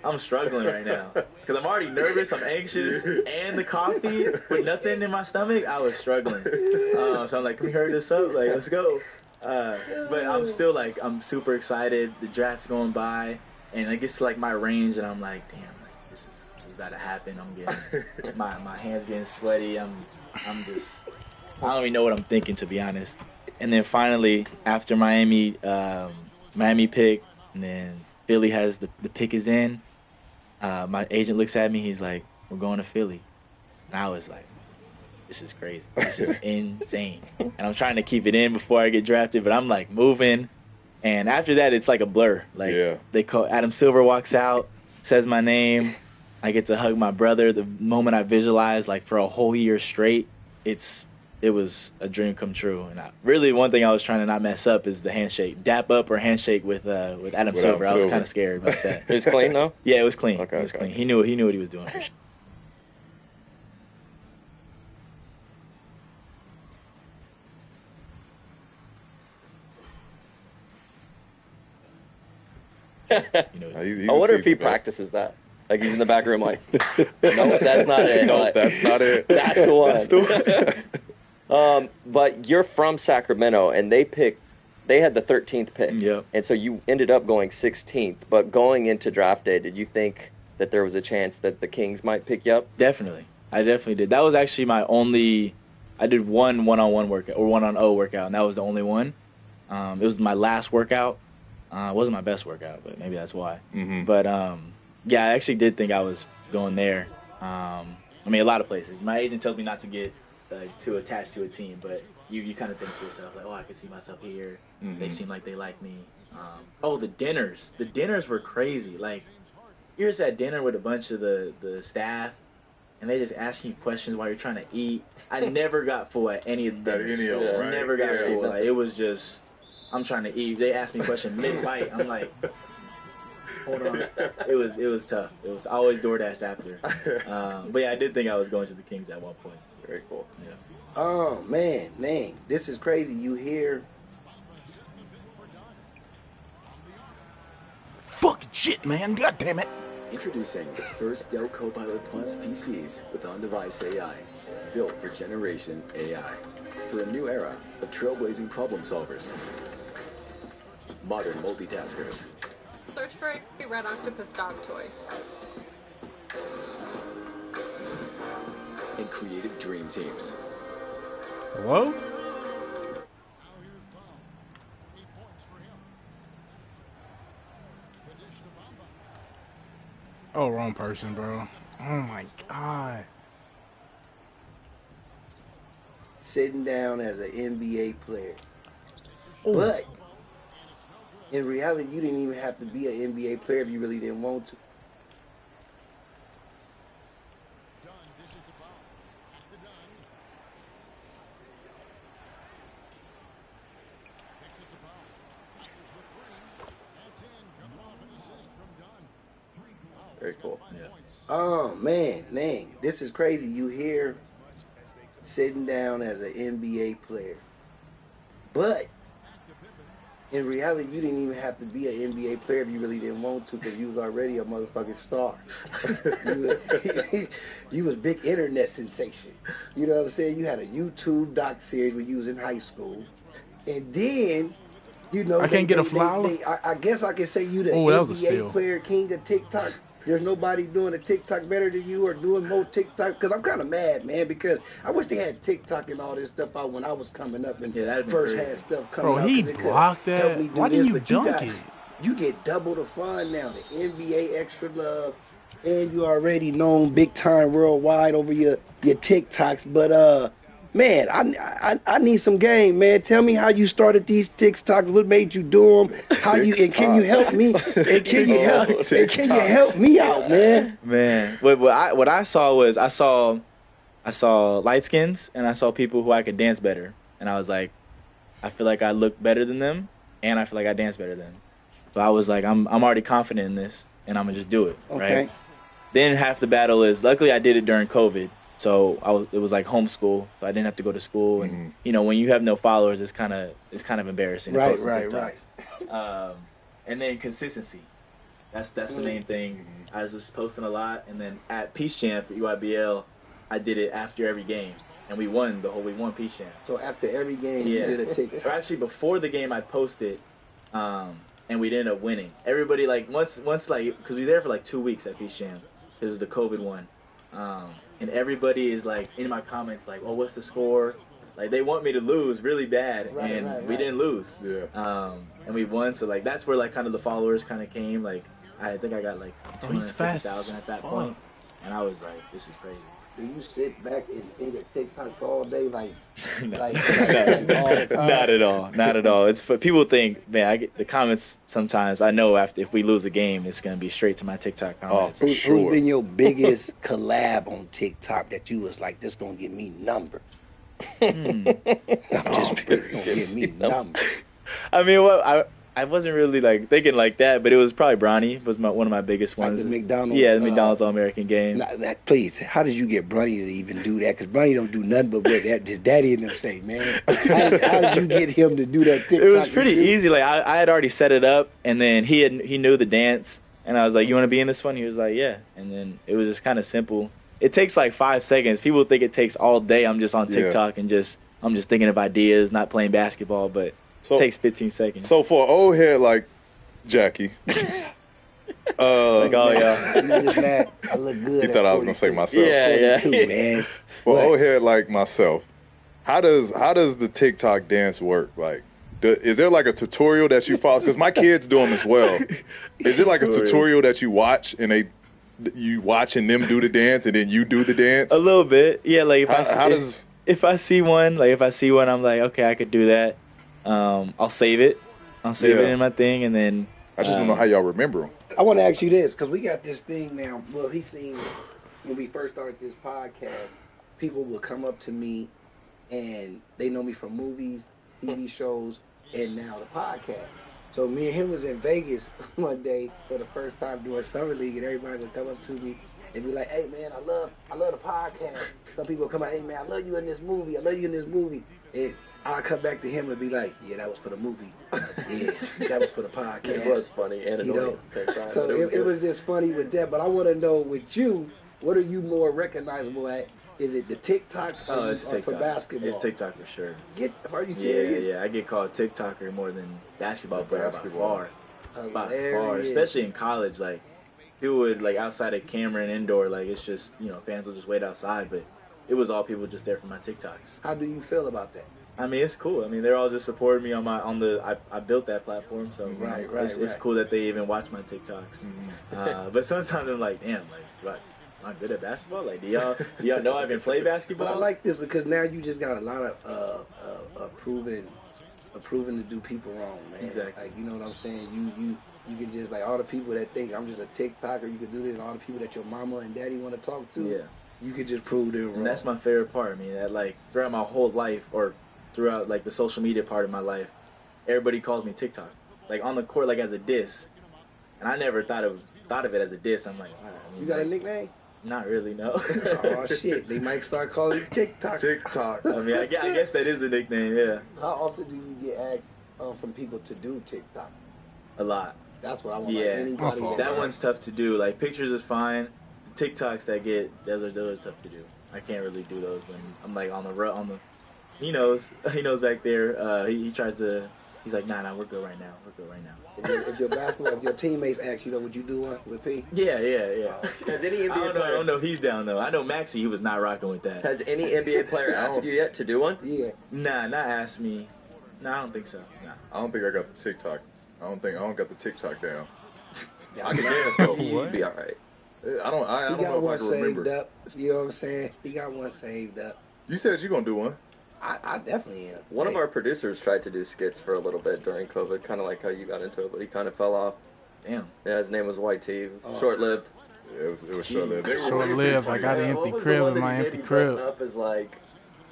I'm struggling right now because I'm already nervous, I'm anxious, and the coffee with nothing in my stomach, I was struggling. So I'm like, can we hurry this up? Like, let's go. But I'm still like, I'm super excited. The draft's going by, and it gets to like my range, and I'm like, damn, like this is about to happen. I'm getting my hands getting sweaty. I'm just. I don't even know what I'm thinking, to be honest. And then finally, after Miami pick, and then Philly has the pick is in, my agent looks at me. He's like, "We're going to Philly." And I was like, this is crazy. This is insane. And I'm trying to keep it in before I get drafted, but I'm like moving. And after that, it's like a blur. Like they call Adam Silver walks out, says my name. I get to hug my brother. The moment I visualized, like for a whole year straight, it was a dream come true. And really, one thing I was trying to not mess up is the handshake, dap up or handshake with Adam Silver. I was kind of scared about that. It was clean though. Yeah, it was clean. Okay, it was clean. He knew what he was doing. For sure. I wonder if he practices that. Like he's in the back room like, no, that's not it. No, that's not it. That's the one. That's the one. But you're from Sacramento, and they had the 13th pick. Yeah. And so you ended up going 16th. But going into draft day, did you think that there was a chance that the Kings might pick you up? Definitely. I definitely did. That was actually my only. I did one-on-one workout or 1-on-0 workout, and that was the only one. It was my last workout. It wasn't my best workout, but maybe that's why. Mm-hmm. But yeah, I actually did think I was going there. I mean, a lot of places. My agent tells me not to get too attached to a team, but you kind of think to yourself, like, oh, I could see myself here. Mm-hmm. They seem like they like me. The dinners. The dinners were crazy. Like, you're just at dinner with a bunch of the staff, and they just ask you questions while you're trying to eat. I never got full at any of the dinners. Right? Never got full. Like, it was just, I'm trying to eat. They asked me a question mid-bite. I'm like, hold on. It was tough. It was always DoorDash after. But yeah, I did think I was going to the Kings at one point. Very cool. Yeah. Oh man, this is crazy. You hear? Fucking shit, man. God damn it. Introducing the first Dell Copilot Plus PCs with on-device AI, built for Generation AI, for a new era of trailblazing problem solvers, modern multitaskers. Search for a red octopus dog toy. And creative dream teams. Hello? Oh, wrong person, bro. Oh my god. Sitting down as an NBA player. Ooh. But in reality, you didn't even have to be an NBA player if you really didn't want to. Very cool. Yeah. Oh man, this is crazy. You hear sitting down as an NBA player, but in reality, you didn't even have to be an NBA player if you really didn't want to, because you was already a motherfucking star. you was big internet sensation. You know what I'm saying? You had a YouTube doc series when you was in high school, and then, you know, I can't get a flower. I guess I can say you the NBA player king of TikTok. There's nobody doing a TikTok better than you or doing more TikTok. Because I'm kind of mad, man, because I wish they had TikTok and all this stuff out when I was coming up and first had stuff coming out. Bro, he blocked that. Why didn't you dunk it? You get double the fun now. The NBA Extra Love, and you already known big time worldwide over your TikToks. But, man, I need some game, man. Tell me how you started these TikToks. What made you do them? How you and can you help me? And can you help me out, man? Man, what I saw was I saw light skins and I saw people who I could dance better, and I was like, I feel like I look better than them, and I feel like I dance better than them. So I was like, I'm already confident in this, and I'm gonna just do it, right? Then half the battle is, luckily I did it during COVID. So it was like homeschool, so I didn't have to go to school, and you know, when you have no followers, it's kind of embarrassing. Right. And then consistency, that's the main thing. I was just posting a lot, and then at Peace Jam for EYBL, I did it after every game, and we won Peace Jam. So after every game, you did a TikTok. So actually, before the game, I posted, and we ended up winning. Everybody once because we were there for like 2 weeks at Peace Jam. It was the COVID one. And everybody is like in my comments like, oh, what's the score? Like, they want me to lose really bad, and we didn't lose. Yeah. And we won, so like that's where like kind of the followers kind of came. Like, I think I got like 250,000 at that point, and I was like, this is crazy. Do you sit back and think of TikTok all day, Not at all. Not at all. It's for people think, man. I get the comments sometimes. I know if we lose a game, it's gonna be straight to my TikTok comments. Who's been your biggest collab on TikTok that you was like, this gonna give me numbers? I'm just gonna give me numbers. I mean, I wasn't really like thinking like that, but it was probably Bronny was one of my biggest ones. Like the McDonald's. Yeah, the McDonald's All-American game. Please, how did you get Bronny to even do that? Because Bronny don't do nothing but what his daddy and them say, man. How did you get him to do that TikTok? It was pretty easy. Like I had already set it up, and then he knew the dance, and I was like, "You want to be in this one?" He was like, "Yeah." And then it was just kind of simple. It takes like 5 seconds. People think it takes all day. I'm just on TikTok and I'm just thinking of ideas, not playing basketball, but it takes 15 seconds. So for an old head like Jackie, like all y'all, I look good. You thought I was gonna say myself? Yeah, man. For an old head like myself, how does the TikTok dance work? Like, is there like a tutorial that you follow? Because my kids do them as well. Is it like a tutorial that you watch and you watching them do the dance and then you do the dance? A little bit, yeah. Like if I see one, I'm like, okay, I could do that. I'll save it. I'll save it in my thing, and then I just don't know how y'all remember them. I want to ask you this, because we got this thing now. Well, he seen when we first started this podcast, people will come up to me, and they know me from movies, TV shows, and now the podcast. So me and him was in Vegas one day for the first time doing Summer League, and everybody would come up to me and be like, "Hey man, I love the podcast." Some people come out, "Hey man, I love you in this movie. I love you in this movie." And I'll come back to him and be like, "Yeah, that was for the movie. Yeah, that was for the podcast." It was funny and annoying at the same time. So it was just funny with that. But I want to know with you, what are you more recognizable at? Is it the TikTok it's TikTok. For basketball? It's TikTok for sure. Are you serious? Yeah. I get called TikToker more than basketball player by far. By far, Hilarious. especially in college. Like people would like outside of Cameron indoor. Like it's just fans will just wait outside, but it was all people just there for my TikToks. How do you feel about that? I mean, it's cool. I mean, they're all just supporting me I built that platform, so it's cool that they even watch my TikToks. Mm-hmm. But sometimes I'm like, damn, like, am I good at basketball? Like, do y'all know I can play basketball? But I like this because now you just got a lot of proven to do people wrong, man. Exactly. Like, you know what I'm saying? You can just, like, all the people that think I'm just a TikToker, you can do this, and all the people that your mama and daddy want to talk to, you can just prove them wrong. And that's my favorite part. I mean, that like throughout my whole life, or throughout like the social media part of my life, everybody calls me TikTok. Like on the court, like as a diss, and I never thought of it as a diss. I'm like, wow. I mean, you got a nickname? Not really, no. Oh shit! They might start calling you TikTok. TikTok. I mean, I guess that is the nickname. Yeah. How often do you get asked from people to do TikTok? A lot. That's what I want. Yeah. Like That one's tough to do. Like pictures is fine. The TikToks that get those are tough to do. I can't really do those when I'm like on the. He knows back there. He tries to. He's like, nah, we're good right now. If your teammates ask you, would you do one with P? Yeah. Has any NBA player? I don't know if he's down though. I know Maxey, he was not rocking with that. Has any NBA player asked you yet to do one? Yeah. Nah, not asked me. Nah, I don't think so. Nah. I don't think I got the TikTok. I don't got the TikTok down. I can dance though. You'd be all right. I don't know if I can remember. Up, you know what I'm saying? He got one saved up. You said you're gonna do one. I definitely am. One of our producers tried to do skits for a little bit during COVID, kind of like how you got into it, but he kind of fell off. Damn. Yeah, his name was White T. It was short-lived. Yeah, it was short-lived. Short-lived. I got an empty crib in my empty crib. Up is like.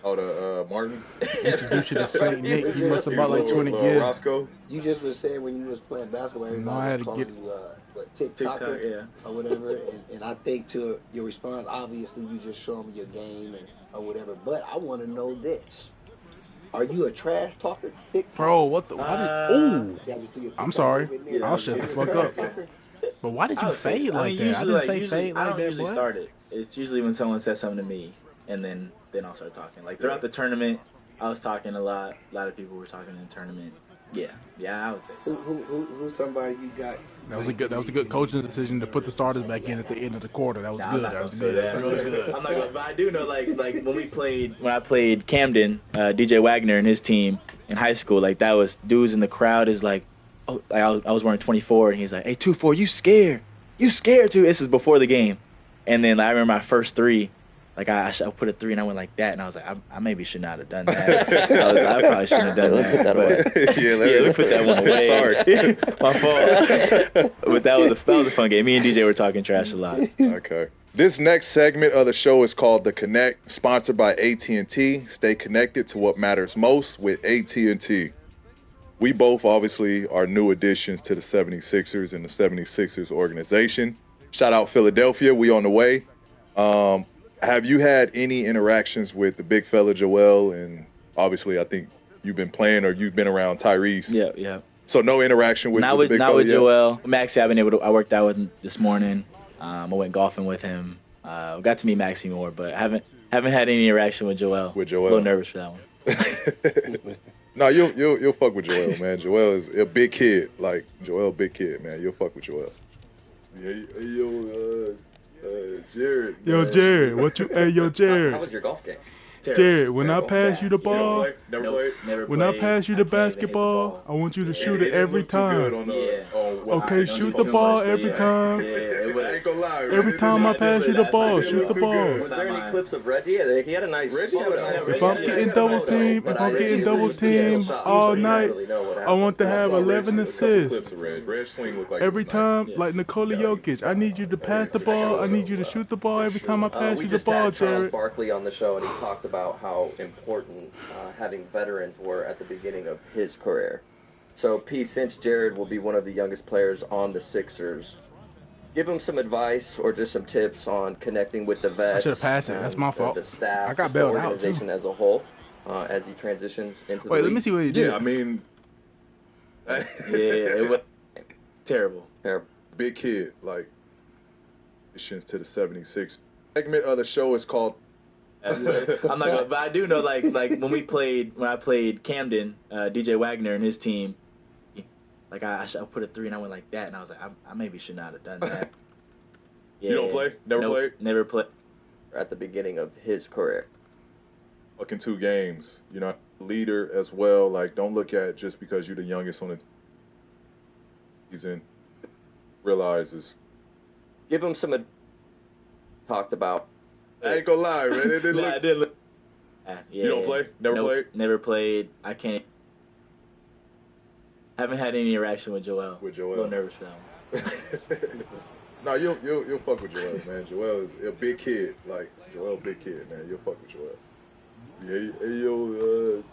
Oh, the Martin. Introduced you to Saint Nick. He must have bought like 20 gigs. Roscoe. You just was saying when you was playing basketball, everybody was calling you TikTok, or whatever. And I think to your response, obviously you just show them your game or whatever. But I want to know this: are you a trash talker? TikTok? Bro, what the? I'm sorry. I'll shut the fuck up. But why did you fade like that? I didn't say fade like that. I don't usually start it. It's usually when someone says something to me, and then I'll start talking. Like throughout the tournament, I was talking a lot. A lot of people were talking in the tournament. Yeah, I would say so. Who's somebody you got? That was a good coaching decision to put the starters back in at the end of the quarter. That was good. That was good. That was really good. I'm not gonna, but I do know like when I played Camden, DJ Wagner and his team in high school, like that was dudes in the crowd is like, oh, I was wearing 24 and he's like, hey 24, you scared too. This is before the game, and then I remember my first three. like I put a 3 and I went like that, and I was like, I maybe should not have done that. I probably shouldn't have done that. Put that away. Let me put that one away. Sorry. My fault. But that was a fun game. Me and DJ were talking trash a lot. Okay. This next segment of the show is called The Connect, sponsored by AT&T. Stay connected to what matters most with AT&T. We both obviously are new additions to the 76ers and the 76ers organization. Shout out Philadelphia. We on the way. Have you had any interactions with the big fella Joel? And obviously, I think you've been playing or you've been around Tyrese. Yeah. So no interaction with the big fella Not with yet? Joel. Maxie, I worked out with him this morning. I went golfing with him. Got to meet Maxie more, but haven't had any interaction with Joel. With Joel. A little nervous for that one. No, you'll fuck with Joel, man. Joel is a big kid. Like, Joel, big kid, man. You'll fuck with Joel. Yeah, Jared. Yo, man. Jared, what you? Hey, yo, Jared. How was your golf game? Jared, when I Terrible. pass you the ball, Never played? when I pass you the basketball, I want you to shoot it every time. Okay, shoot the ball every time. I ain't gonna lie. Every time I pass you the ball, shoot the ball. Was there any clips of Reggie? Yeah, he had a nice photo. If I'm getting double teamed all night, I want to have 11 assists. Every time, like Nikola Jokic, I need you to pass the ball. I need you to shoot the ball every time I pass We you the just ball, had Charles Jared. Barkley on the show, and he talked about how important having veterans were at the beginning of his career. So, P, since Jared will be one of the youngest players on the Sixers, give him some advice or just some tips on connecting with the vets. I should have passed it. That's my fault. The staff, I got just the bailed out, organization too. as a whole, as he transitions into the Wait, let league. me see what you did. Yeah, I mean, It was terrible. big kid, like, additions to the 76. Segment of the show is called. I'm not gonna, but I do know like when I played Camden, DJ Wagner and his team, like I put a 3 and I went like that, and I was like, I maybe should not have done that. Yeah. You don't play? Never played? Never played. At the beginning of his career. Fucking 2 games, you know, leader as well. Like, don't look at just because you're the youngest on the season. Realizes. Give him some talked about. I ain't gonna lie, man. It didn't look. I did look. You don't play? Never played? Never played. I can't. Haven't had any interaction with Joel. With Joel. A little nervous for that one. No, you'll fuck with Joel, man. Joel is a big kid. Like, Joel, big kid, man. You'll fuck with Joel. Yeah, hey, yo,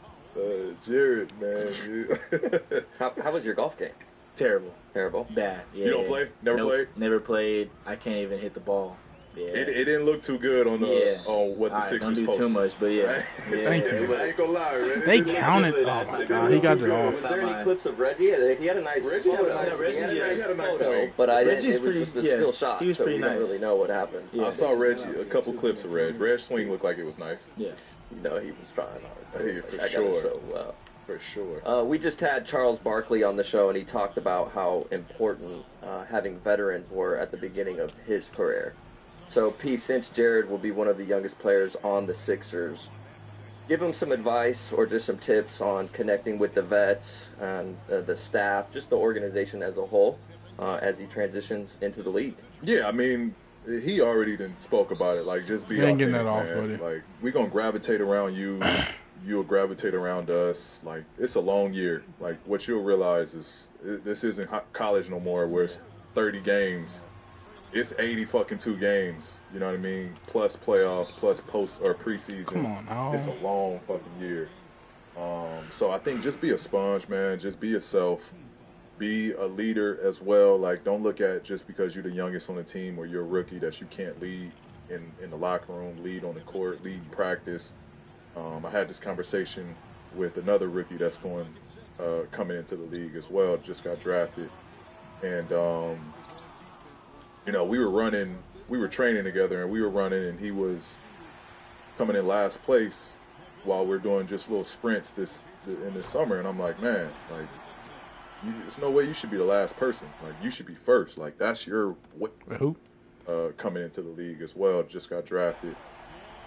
Jared, man. How was your golf game? Terrible. Bad. Yeah. You don't play? Never played? Never played. I can't even hit the ball. Yeah. It didn't look too good on what the Sixers don't do posted. too much, but yeah. Thank you. I ain't gonna lie, man. They counted. Oh my God, he got it off. Was there any clips of Reggie? Yeah, he had a nice Reggie had a photo. nice- He had a nice photo, photo, but it was pretty- just a yeah, still shot, he was so pretty we don't nice. really know what happened. I saw Reggie, a couple clips of Reg. Reg swing looked like it was nice. Yeah. You know, he was trying hard. Yeah, for I got sure. it so well. For sure. We just had Charles Barkley on the show, and he talked about how important having veterans were at the beginning of his career. So, P, since Jared will be one of the youngest players on the Sixers, give him some advice or just some tips on connecting with the vets and the staff, just the organization as a whole, as he transitions into the league. Yeah, I mean, he already done spoke about it. Like, just be You ain't getting authentic, that off, man. buddy. Like, we gonna gravitate around you. You'll gravitate around us. Like, it's a long year. Like, what you'll realize is this isn't college no more, where it's 30 games. It's 80 fucking 2 games. You know what I mean? Plus playoffs, plus post or preseason. Come on now. It's a long fucking year. So I think just be a sponge, man. Just be yourself. Be a leader as well. Like, don't look at just because you're the youngest on the team or you're a rookie that you can't lead in the locker room, lead on the court, lead in practice. I had this conversation with another rookie that's coming into the league as well. Just got drafted, and you know, we were training together, and we were running, and he was coming in last place while we're doing just little sprints in this summer, and I'm like, man, like, there's no way you should be the last person. Like, you should be first. Like, that's your Who? Coming into the league as well. Just got drafted,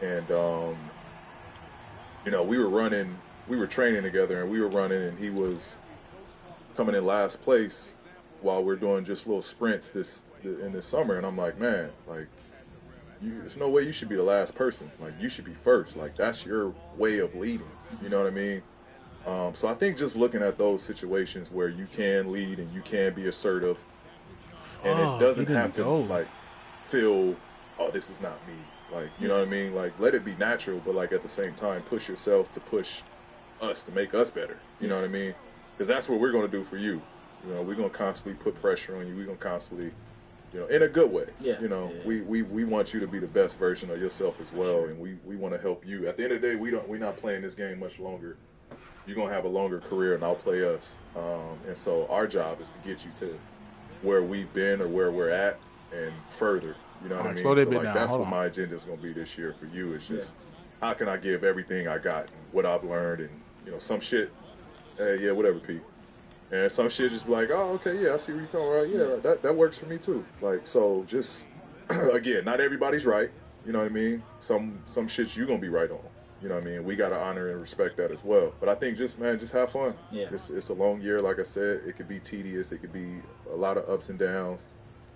and you know, we were training together, and we were running, and he was coming in last place while we're doing just little sprints in this summer, and I'm like, man, like, there's no way you should be the last person. Like, you should be first. Like, that's your way of leading. You know what I mean? So I think just looking at those situations where you can lead and you can be assertive, and it doesn't have to like feel, oh, this is not me. Like, you know what I mean? Like, let it be natural, but like at the same time, push yourself to push us to make us better. You know what I mean? Because that's what we're going to do for you. You know, we're going to constantly put pressure on you. We're going to constantly, you know, in a good way. Yeah. You know, we want you to be the best version of yourself as well, and we want to help you. At the end of the day, we're not playing this game much longer. You're going to have a longer career and outplay us. And so our job is to get you to where we've been or where we're at and further. You know what I mean? So like, that's what my agenda is going to be this year for you. It's just, how can I give everything I got and what I've learned, and, you know, some shit, yeah, whatever, Pete. And some shit just be like, oh, okay, yeah, I see where you're coming, right? Yeah, that works for me too. Like, so just, again, not everybody's right. You know what I mean? Some shits you going to be right on. You know what I mean? We got to honor and respect that as well. But I think just have fun. Yeah. It's a long year, like I said. It could be tedious. It could be a lot of ups and downs.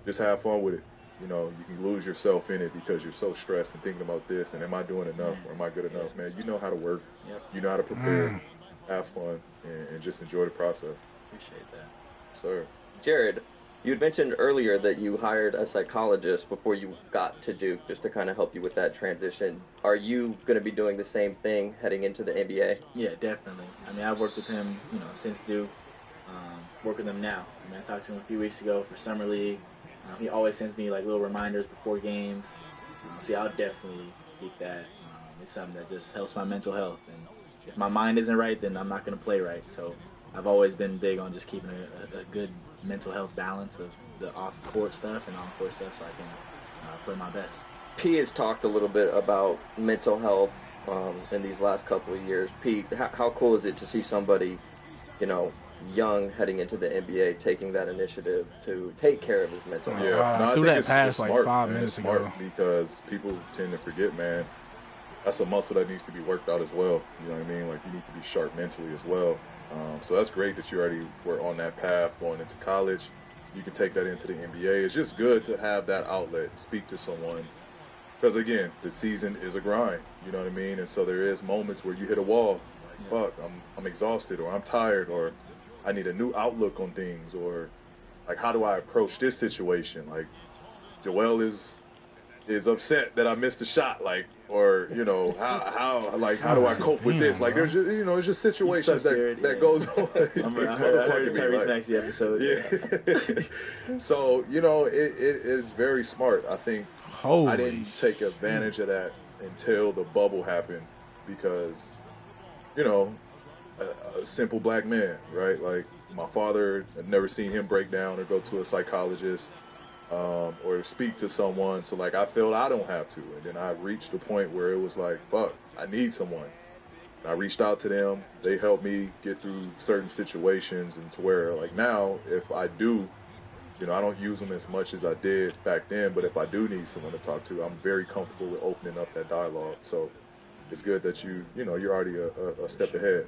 Just have fun with it. You know, you can lose yourself in it because you're so stressed and thinking about this and am I doing enough or am I good enough? Man, you know how to work. Yep. You know how to prepare. Have fun and just enjoy the process. Appreciate that. Sir. Jared, you had mentioned earlier that you hired a psychologist before you got to Duke just to kind of help you with that transition. Are you going to be doing the same thing heading into the NBA? Yeah, definitely. I mean, I've worked with him, you know, since Duke. Work with him now. I mean, I talked to him a few weeks ago for Summer League. He always sends me like little reminders before games. So I'll definitely keep that. It's something that just helps my mental health. And if my mind isn't right, then I'm not going to play right. So I've always been big on just keeping a good mental health balance of the off-court stuff and on-court stuff so I can play my best. P has talked a little bit about mental health in these last couple of years. Pete, how cool is it to see somebody, you know, young heading into the NBA taking that initiative to take care of his mental health? Yeah, no, I threw think that pass like smart, 5 man. minutes It's smart ago. because people tend to forget, man. That's a muscle that needs to be worked out as well. You know what I mean? Like, you need to be sharp mentally as well. So that's great that you already were on that path going into college. You can take that into the NBA. It's just good to have that outlet, speak to someone. Because, again, the season is a grind. You know what I mean? And so there is moments where you hit a wall. Like, fuck, I'm exhausted, or I'm tired, or I need a new outlook on things, or, like, how do I approach this situation? Like, Joel is upset that I missed a shot, like, or, you know, how do I cope with this? Like, there's just, you know, it's just situations that goes on. I heard Tyrese Maxey episode. Yeah. So, you know, it is very smart. I think I didn't take advantage of that until the bubble happened because, you know, a simple black man, right? Like, my father, I'd never seen him break down or go to a psychologist or speak to someone. So, like, I felt I don't have to. And then I reached the point where it was like, fuck, I need someone. And I reached out to them. They helped me get through certain situations, and to where, like, now, if I do, you know, I don't use them as much as I did back then, but if I do need someone to talk to, I'm very comfortable with opening up that dialogue. So it's good that you're already a step ahead.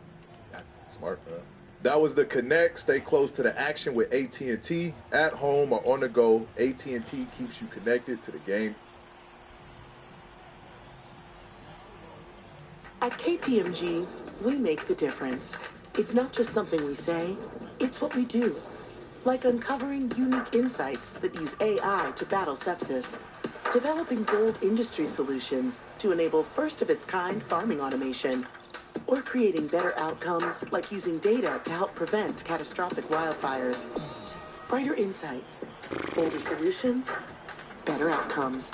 Smart, man. That was the Connect. Stay close to the action with AT&T. At home or on the go, AT&T keeps you connected to the game. At KPMG, we make the difference. It's not just something we say, it's what we do. Like uncovering unique insights that use AI to battle sepsis, developing bold industry solutions to enable first-of-its-kind farming automation, or creating better outcomes like using data to help prevent catastrophic wildfires. Brighter insights, bolder solutions, better outcomes.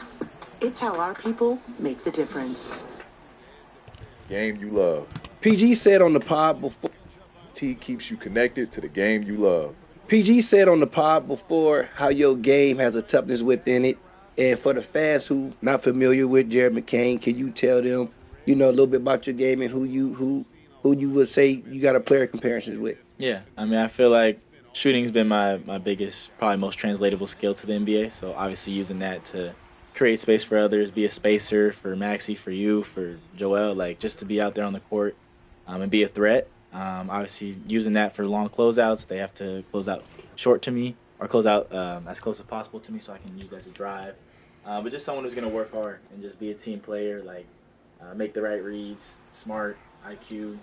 It's how our people make the difference. Game you love. PG said on the pod before. T keeps you connected to the game you love. PG said on the pod before how your game has a toughness within it. And for the fans who not familiar with Jared McCain, can you tell them, you know, a little bit about your game and who you would say you got a player comparisons with? Yeah, I mean, I feel like shooting's been my biggest, probably most translatable skill to the NBA. So obviously using that to create space for others, be a spacer for Maxey, for you, for Joel, like just to be out there on the court and be a threat. Obviously using that for long closeouts, they have to close out short to me or close out as close as possible to me so I can use that to drive. but just someone who's gonna work hard and just be a team player, like make the right reads, smart, IQ.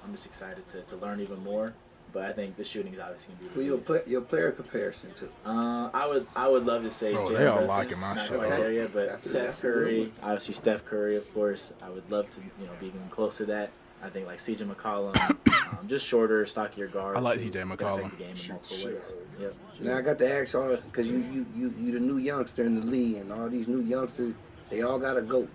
I'm just excited to learn even more. But I think the shooting is obviously gonna be the biggest. Your player comparison too. I would love to say. They all liking my not shot. quite there yet, but Seth Curry, obviously Steph Curry, of course. I would love to be even close to that. I think like CJ McCollum, just shorter, stockier guards. I like CJ McCollum. The game in multiple ways. Yep. Now I got to ask y'all because you the new youngster in the league, and all these new youngsters, they all got a GOAT.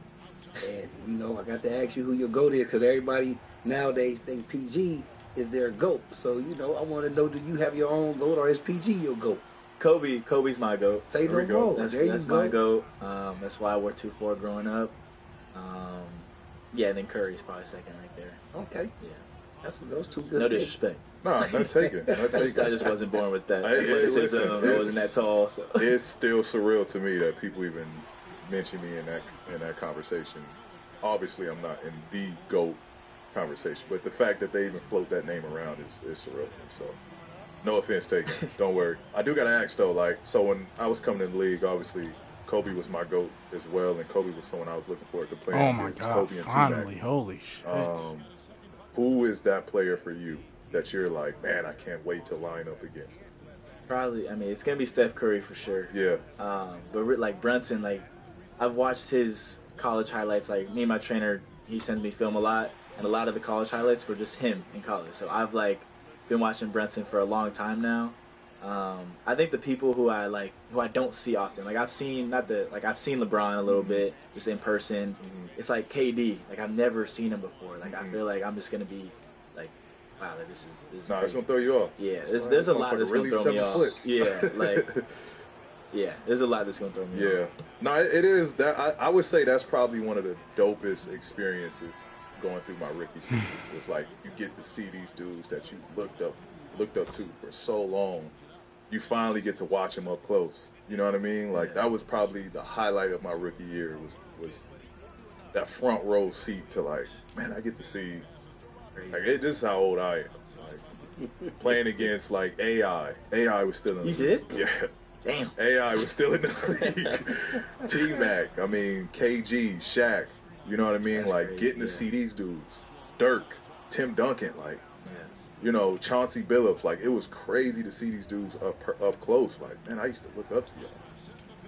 And I got to ask you who your GOAT is because everybody nowadays think PG is their GOAT. So I want to know, do you have your own GOAT or is PG your GOAT? Kobe's my GOAT. Say no more. That's my GOAT. That's why I wore 2-4 growing up. Yeah, and then Curry's probably second right there. Okay. Yeah. That's those two good. No disrespect. No, not taken. I just wasn't born with that. I wasn't that tall. So. It's still surreal to me that people even mention me in that conversation. Obviously, I'm not in the GOAT conversation, but the fact that they even float that name around is surreal. So, no offense taken. Don't worry. I do gotta ask though. So when I was coming in the league, obviously Kobe was my GOAT as well, and Kobe was someone I was looking forward to playing against. Oh my God! Kobe and Finally, T-Mac. Holy shit! Who is that player for you that you're like, man, I can't wait to line up against him? Probably, it's gonna be Steph Curry for sure. Yeah. But like Brunson, I've watched his college highlights. Like me and my trainer, he sends me film a lot, and a lot of the college highlights were just him in college. So I've been watching Brunson for a long time now. I think the people who I don't see often, I've seen I've seen LeBron a little bit just in person. Mm-hmm. It's like KD, I've never seen him before. I feel like I'm just gonna be wow, this is. No, it's gonna throw you off. Yeah, there's a lot that's gonna throw me off. Yeah, yeah, there's a lot that's gonna throw me off. Yeah, no, it is that I would say that's probably one of the dopest experiences going through my rookie season. It's you get to see these dudes that you looked up to for so long. You finally get to watch them up close. You know what I mean? That was probably the highlight of my rookie year was that front row seat to man, I get to see. This is how old I am. Playing against AI. AI was still in the league. You did? Yeah. Damn. AI was still in the league. T-Mac, KG, Shaq. You know what I mean? That's crazy, getting to see these dudes. Dirk, Tim Duncan, Chauncey Billups. It was crazy to see these dudes up close. Man, I used to look up to y'all.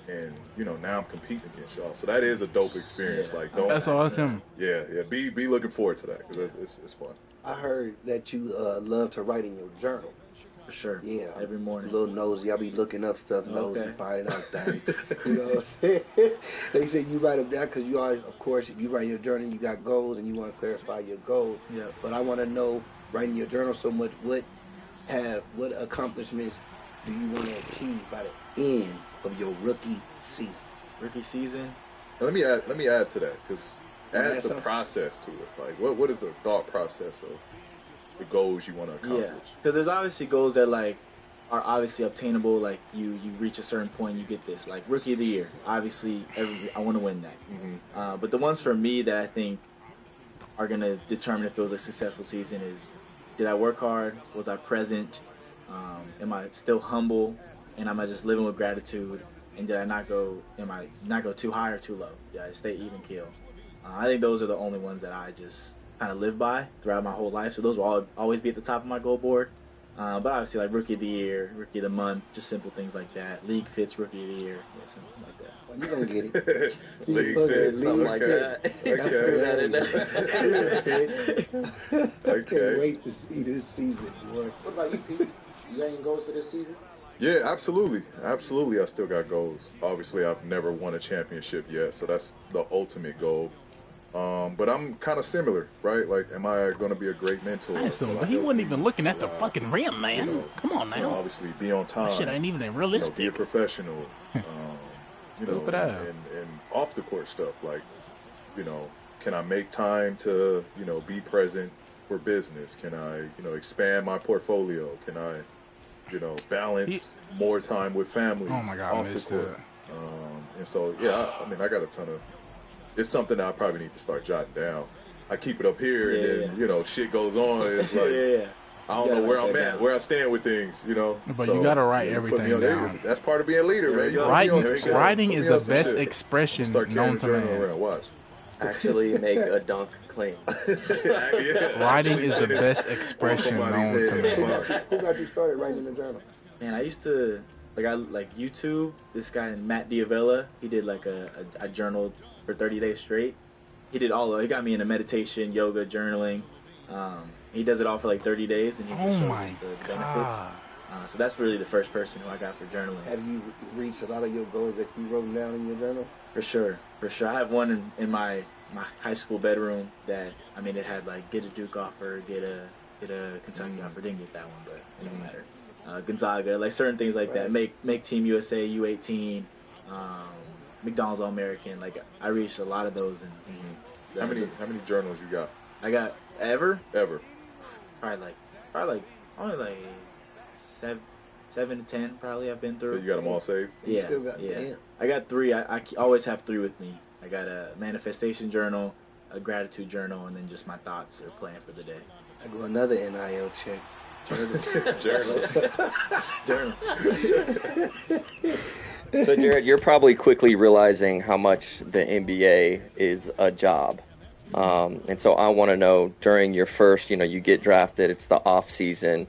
And, now I'm competing against y'all. So that is a dope experience. Yeah. That's awesome. Yeah. Be looking forward to that because it's fun. I heard that you love to write in your journal. For sure. Yeah. Every morning. A little nosy. I'll be looking up stuff, nosy, finding out things. They say you write them down because you are, of course, if you write your journal, you got goals and you want to clarify your goals. Yeah. But I want to know, writing your journal so much, what accomplishments do you want to achieve by the end of your rookie season? Rookie season? Let me add to that because add the process to it. What is the thought process of the goals you want to accomplish? Yeah, because there's obviously goals that are obviously obtainable. You reach a certain point, you get this. Rookie of the year, obviously, I want to win that. Mm-hmm. But the ones for me that I think are gonna determine if it was a successful season is: did I work hard? Was I present? Am I still humble? And am I just living with gratitude? And am I not go too high or too low? Did I stay even keel? I think those are the only ones that I just kind of live by throughout my whole life. So those will always be at the top of my goal board. But obviously, Rookie of the Year, Rookie of the Month, just simple things like that. League Fits Rookie of the Year, something like that. Well, you're going to get it. League Fits, something like that. I can't wait to see this season, boy. What about you, Pete? You got any goals for this season? Yeah, absolutely. I still got goals. Obviously, I've never won a championship yet, so that's the ultimate goal. But I'm kind of similar, right? Am I going to be a great mentor? But he wasn't even looking at the fucking rim, man. Come on now. Obviously, be on time. That shit ain't even realistic. Be a professional. And off the court stuff, can I make time to, be present for business? Can I, expand my portfolio? Can I, balance more time with family? Oh my God, I missed it. And so, yeah, I got a ton of. It's something that I probably need to start jotting down. I keep it up here, and then shit goes on. And it's I don't know where I'm at, where I stand with things, you know. But you gotta write everything down. That's part of being a leader, man. Writing is the best expression known to man. Watch. Actually make a dunk clean. Writing is the best expression known to man. Who got you started writing in the journal? Man, I used to like YouTube. This guy Matt Diavella, he did like a journal for 30 days straight. He did he got me into meditation, yoga, journaling. He does it all for like 30 days, and he just shows the benefits. So that's really the first person who I got for journaling. Have you reached a lot of your goals that you wrote down in your journal? For sure. I have one in my high school bedroom that, I mean, it had like get a Duke offer, get a Kentucky offer. Didn't get that one, but it don't matter. Gonzaga, like certain things like that. Make Team USA, U18, McDonald's All-American. Like I reached a lot of those. How many journals you got? I got ever. Probably like only like 7 to 10 probably I've been through. So you got them all saved? Yeah. I got 3. I always have 3 with me. I got a manifestation journal, a gratitude journal, and then just my thoughts or plan for the day. I go another NIL check. Journal. So Jared, you're probably quickly realizing how much the NBA is a job. And so I want to know, during your first, you get drafted, it's the off season.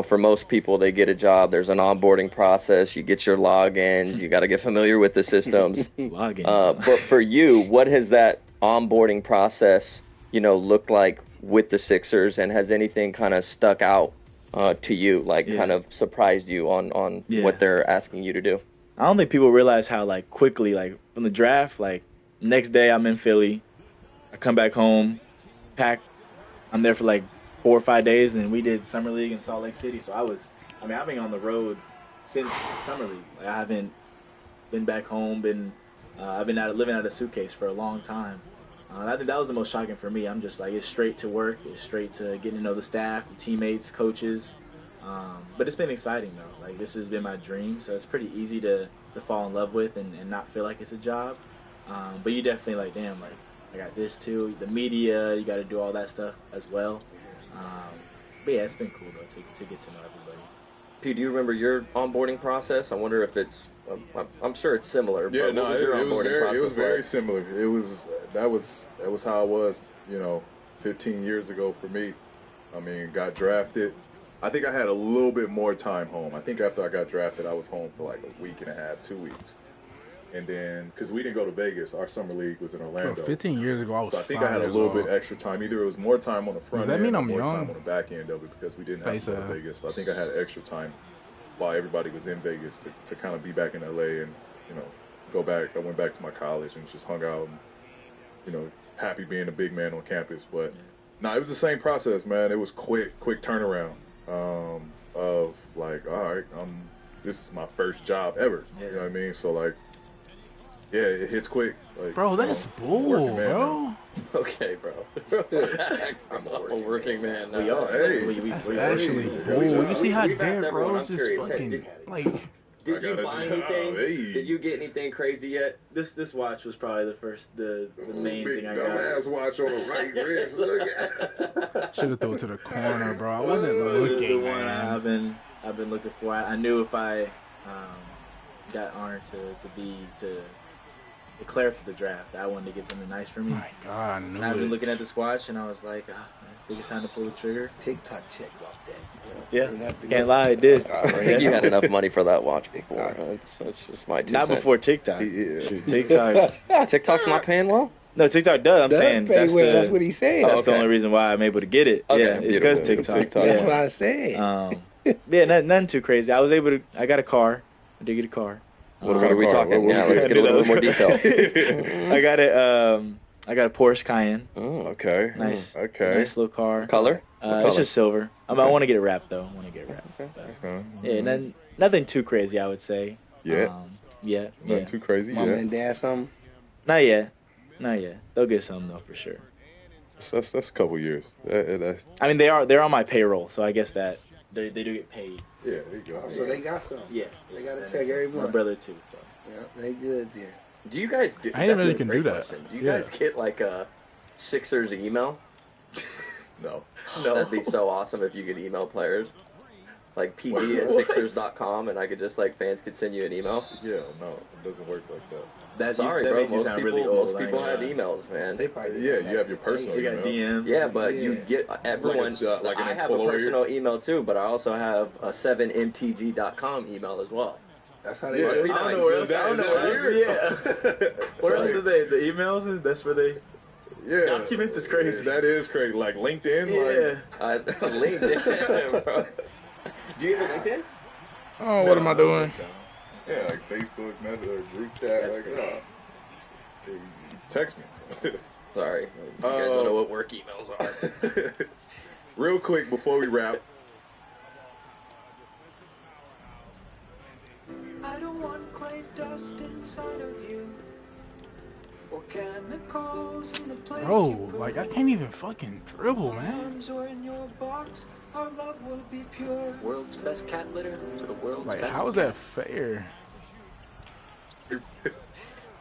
For most people, they get a job. There's an onboarding process. You get your logins. You got to get familiar with the systems. But for you, what has that onboarding process, looked like with the Sixers? And has anything kind of stuck out to you, kind of surprised you on what they're asking you to do? I don't think people realize how, quickly, from the draft, next day I'm in Philly. I come back home, pack. I'm there for 4 or 5 days, and we did Summer League in Salt Lake City. So I've been on the road since Summer League. I haven't been back home. I've been living out of a suitcase for a long time. I think that was the most shocking for me. I'm just it's straight to work. It's straight to getting to know the staff, the teammates, coaches. But it's been exciting though. This has been my dream, so it's pretty easy to fall in love with and not feel like it's a job. But you definitely damn, I got this too. The media, you got to do all that stuff as well. But yeah, it's been cool though to get to know everybody. Pete, do you remember your onboarding process? I wonder if it's, I'm sure it's similar. Yeah, but no, it was very similar. That was how it was, 15 years ago for me. I mean, got drafted. I think I had a little bit more time home. I think after I got drafted, I was home for a week and a half, 2 weeks. And then, because we didn't go to Vegas, our summer league was in Orlando. 15 years ago, I was 5 So I think I had a little bit extra time. Either it was more time on the front end or more time on the back end of it because we didn't have to go to Vegas. So I think I had extra time while everybody was in Vegas to kind of be back in LA and, go back. I went back to my college and just hung out and, happy being a big man on campus. But, no, it was the same process, man. It was quick turnaround of all right, this is my first job ever. You know what I mean? So, yeah, it hits quick. Bro, that's bull, bro. Okay, bro. I'm a working man now. We are. Hey, that's actually bull. You see how Derrick Rose is fucking, Did you buy anything? Hey. Did you get anything crazy yet? This watch was probably the main thing I got. Dumbass watch on the right wrist. Look at. Should have thrown it to the corner, bro. I wasn't looking, the one man. I've been looking for. I knew if I got honored to declare for the draft, I wanted to get something nice for me. My God, I knew and I've been looking at this watch, and I was like, I think it's time to pull the trigger. TikTok check off that. Yeah, can't lie, it did. I think you had enough money for that watch before. It's just my 2 Not cents. before TikTok. TikTok. TikTok's not paying well? No, TikTok does. I'm saying that's what he said. That's the only reason why I'm able to get it. Okay. Yeah, it's because TikTok. That's what I said. Yeah, nothing too crazy. I got a car. I did get a car. What are we talking? Yeah, let's get a little bit more detail. I got a Porsche Cayenne. Oh, okay. Nice. Okay. Nice little car. Color? It's just silver. I want to get it wrapped though. Okay. Yeah, nothing too crazy, I would say. Yeah. Yeah. Nothing too crazy. Mom and dad something? Not yet. They'll get something though for sure. That's a couple years. I mean, they're on my payroll, so I guess that they do get paid. Yeah, there you go. So they got some. Yeah. They got a check every month. My brother too. So. Yeah, they good then. Do you guys do? I didn't really that's a can great do that. question. Do you guys get a Sixers email? No. That'd be so awesome if you could email players. Like pd@sixers.com, and I could just like fans could send you an email. Yeah, no, it doesn't work like that. Sorry, bro. Most people have emails, man. Yeah, you have your personal email. Got DMs. Yeah, but you get everyone. Like I have a personal email too, but I also have a 7mtg.com email as well. That's how they Must be I nice. don't know where else. I don't know where else. Yeah. Where else are they? The emails? That's where they. Yeah. Document is crazy. That is crazy. Like LinkedIn. Yeah. Like, LinkedIn, bro. Do you have a LinkedIn? Oh, what am I doing? yeah, like Facebook, Method, or group chat. That's Like, crazy. text me. Sorry, you guys don't know what work emails are. Real quick before we wrap. I don't want clay dust inside of you, or chemicals in the place Bro, you put like I can't even fucking dribble, man. arms or in your box. Our love will be pure. World's best cat litter for the world's Like, best how is that fair?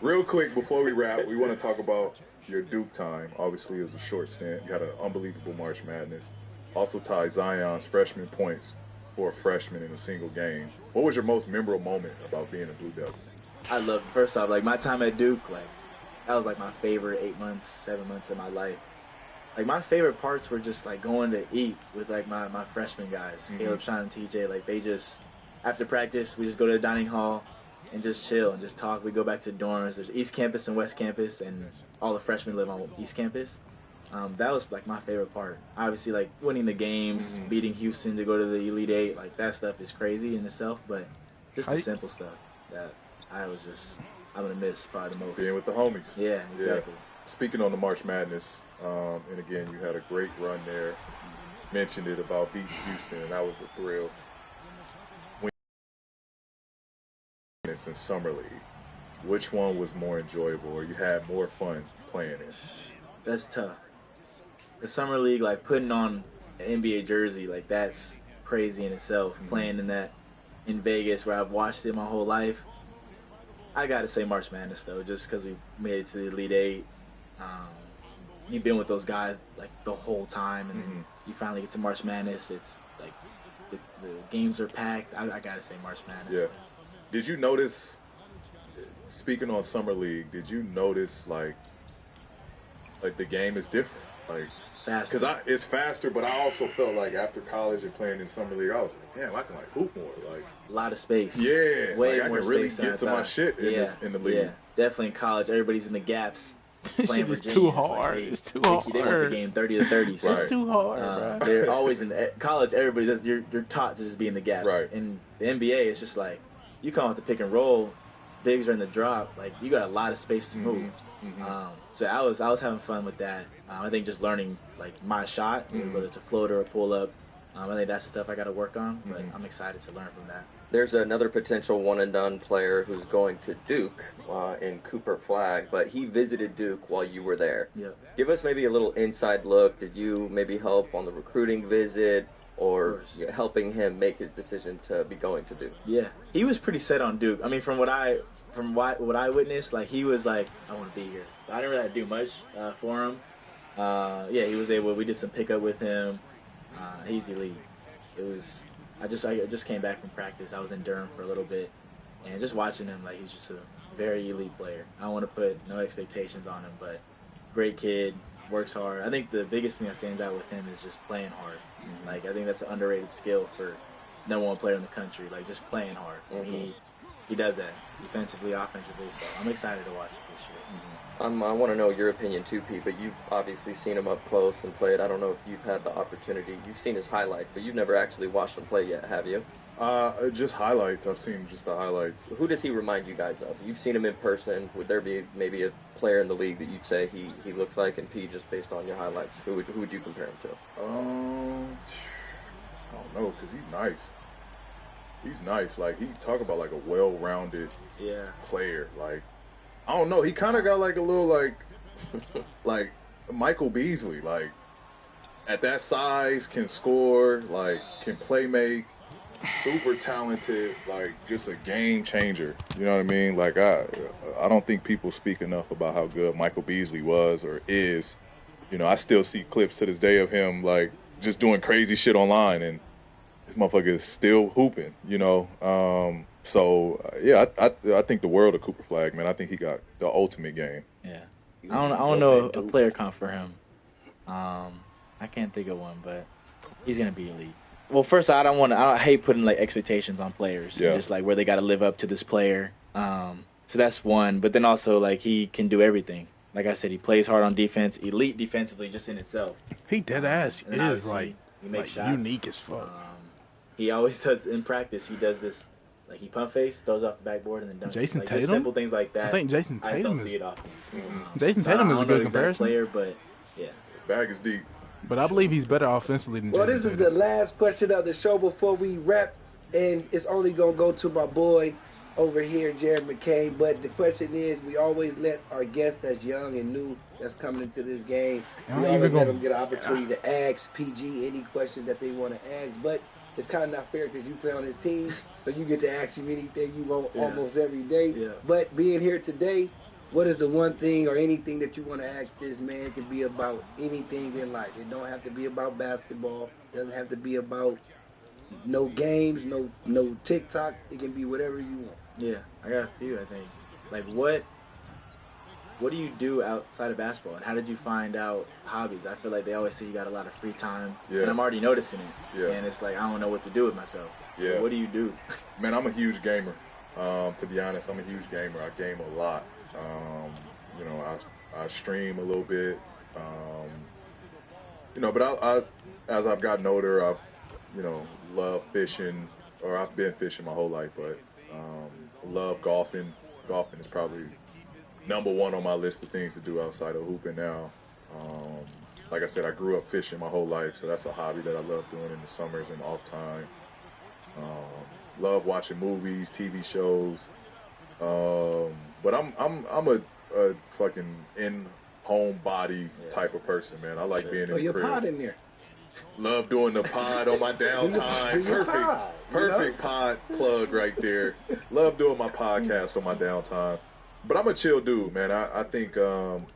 Real quick before we wrap, we want to talk about your Duke time. Obviously, it was a short stint. You had an unbelievable March Madness. Also tied Zion's freshman points for a freshman in a single game. What was your most memorable moment about being a Blue Devil? I love, first off, like my time at Duke, like that was like my favorite 7 months of my life. Like my favorite parts were just like going to eat with like my freshman guys, Caleb, Sean, and TJ. Like they just, after practice, we just go to the dining hall and just chill and just talk. We go back to the dorms. There's East Campus and West Campus, and all the freshmen live on East Campus. That was like my favorite part. Obviously, like winning the games, beating Houston to go to the Elite Eight, like that stuff is crazy in itself. But just the simple stuff that I'm gonna miss probably the most. Being with the homies. Yeah, exactly. Yeah. Speaking on the March Madness, and again, you had a great run there. You mentioned it about beating Houston, and that was a thrill. When in Summer League, which one was more enjoyable, or you had more fun playing it? That's tough. The Summer League, like putting on an NBA jersey, like that's crazy in itself. Playing in that in Vegas, where I've watched it my whole life. I gotta say March Madness though, just because we made it to the Elite Eight. You've been with those guys like the whole time, and then you finally get to March Madness. It's like the games are packed. I gotta say March Madness. Yeah. Did you notice? Speaking on Summer League, did you notice like the game is different? Like faster. Because it's faster, but I also felt like after college and playing in Summer League, I was like, damn, I can like hoop more. Like a lot of space. Yeah. Way like, more I can really space get to my shit in the league. Yeah, definitely in college, everybody's in the gaps. Playing It's Virginia. too hard. Like, hey, it's too they hard. want the game 30 to 30. So It's too hard, bro. They're always in college. Everybody does. You're taught to just be in the gaps. Right. In the NBA, it's just like you come with the pick and roll. Bigs are in the drop. Like you got a lot of space to move. So I was having fun with that. I think just learning like my shot, whether it's a floater or pull up. I think that's stuff I got to work on. But I'm excited to learn from that. There's another potential one-and-done player who's going to Duke in Cooper Flagg, but he visited Duke while you were there. Yep. Give us maybe a little inside look. Did you maybe help on the recruiting visit or helping him make his decision to be going to Duke? Yeah, he was pretty set on Duke. I mean, from what I witnessed, like he was like, I want to be here. I didn't really have to do much for him. Yeah, he was able. We did some pickup with him. He's elite. It was. I just came back from practice. I was in Durham for a little bit, and just watching him, like he's just a very elite player. I don't want to put no expectations on him, but great kid, works hard. I think the biggest thing that stands out with him is just playing hard. Like I think that's an underrated skill for number one player in the country. Like just playing hard, and he does that defensively, offensively. So I'm excited to watch it this year. I want to know your opinion too, Pete, but you've obviously seen him up close and played. I don't know if you've had the opportunity. You've seen his highlights, but you've never actually watched him play yet, have you? Just highlights. I've seen just the highlights. Who does he remind you guys of? You've seen him in person. Would there be maybe a player in the league that you'd say he looks like? And Pete, just based on your highlights, who would you compare him to? I don't know, because he's nice. He's nice. Like, he talk about like a well-rounded player. Like, I don't know. He kind of got like a little like like Michael Beasley. Like at that size, can score. Like can play make. Super talented. Like just a game changer. You know what I mean? Like I don't think people speak enough about how good Michael Beasley was or is. You know, I still see clips to this day of him like just doing crazy shit online, and this motherfucker is still hooping. You know, I think the world of Cooper Flagg, man. I think he got the ultimate game. Yeah, I don't know a player comp for him. I can't think of one, but he's gonna be elite. Well, first, I hate putting like expectations on players. Yeah. Just like where they got to live up to this player. So that's one. But then also like he can do everything. Like I said, he plays hard on defense, elite defensively just in itself. He dead ass And is obviously, like he makes shots. unique as fuck. He always does in practice. He does this, like he pump face, throws off the backboard, and then dunks. Jason like, Tatum? Just simple things like that. I think Jason I Tatum don't is- see it often. Jason So Tatum I is a don't good know the exact comparison. player, but yeah. Bag is deep. But I believe he's better offensively than Well, Jason this is the Tatum. last question of the show before we wrap, and it's only gonna go to my boy over here, Jared McCain. But the question is, we always let our guests that's young and new, that's coming into this game, I'm we even always let gonna- them get an opportunity to ask PG any questions that they want to ask. But it's kind of not fair because you play on his team, so you get to ask him anything you want Yeah. almost every day. Yeah. But being here today, what is the one thing or anything that you want to ask this man? It can be about anything in life. It don't have to be about basketball. It doesn't have to be about no games, no TikTok. It can be whatever you want. Yeah, I got a few, I think. Like, what do you do outside of basketball, and how did you find out hobbies? I feel like they always say you got a lot of free time, Yeah. and I'm already noticing it. Yeah. And it's like, I don't know what to do with myself. Yeah. What do you do? Man, I'm a huge gamer. To be honest, I'm a huge gamer. I game a lot. You know, I stream a little bit. You know, but I as I've gotten older, I've, you know, loved fishing, or I've been fishing my whole life, but love golfing. Golfing is probably number one on my list of things to do outside of hooping now. Like I said, I grew up fishing my whole life, so that's a hobby that I love doing in the summers and off time. Love watching movies, TV shows. But I'm a fucking in-home body type of person, man. I like being in Oh, the your crib. pod in there. Love doing the pod on my downtime. Do your pod, you know? Perfect pod plug right there. Love doing my podcast on my downtime. But I'm a chill dude, man. I think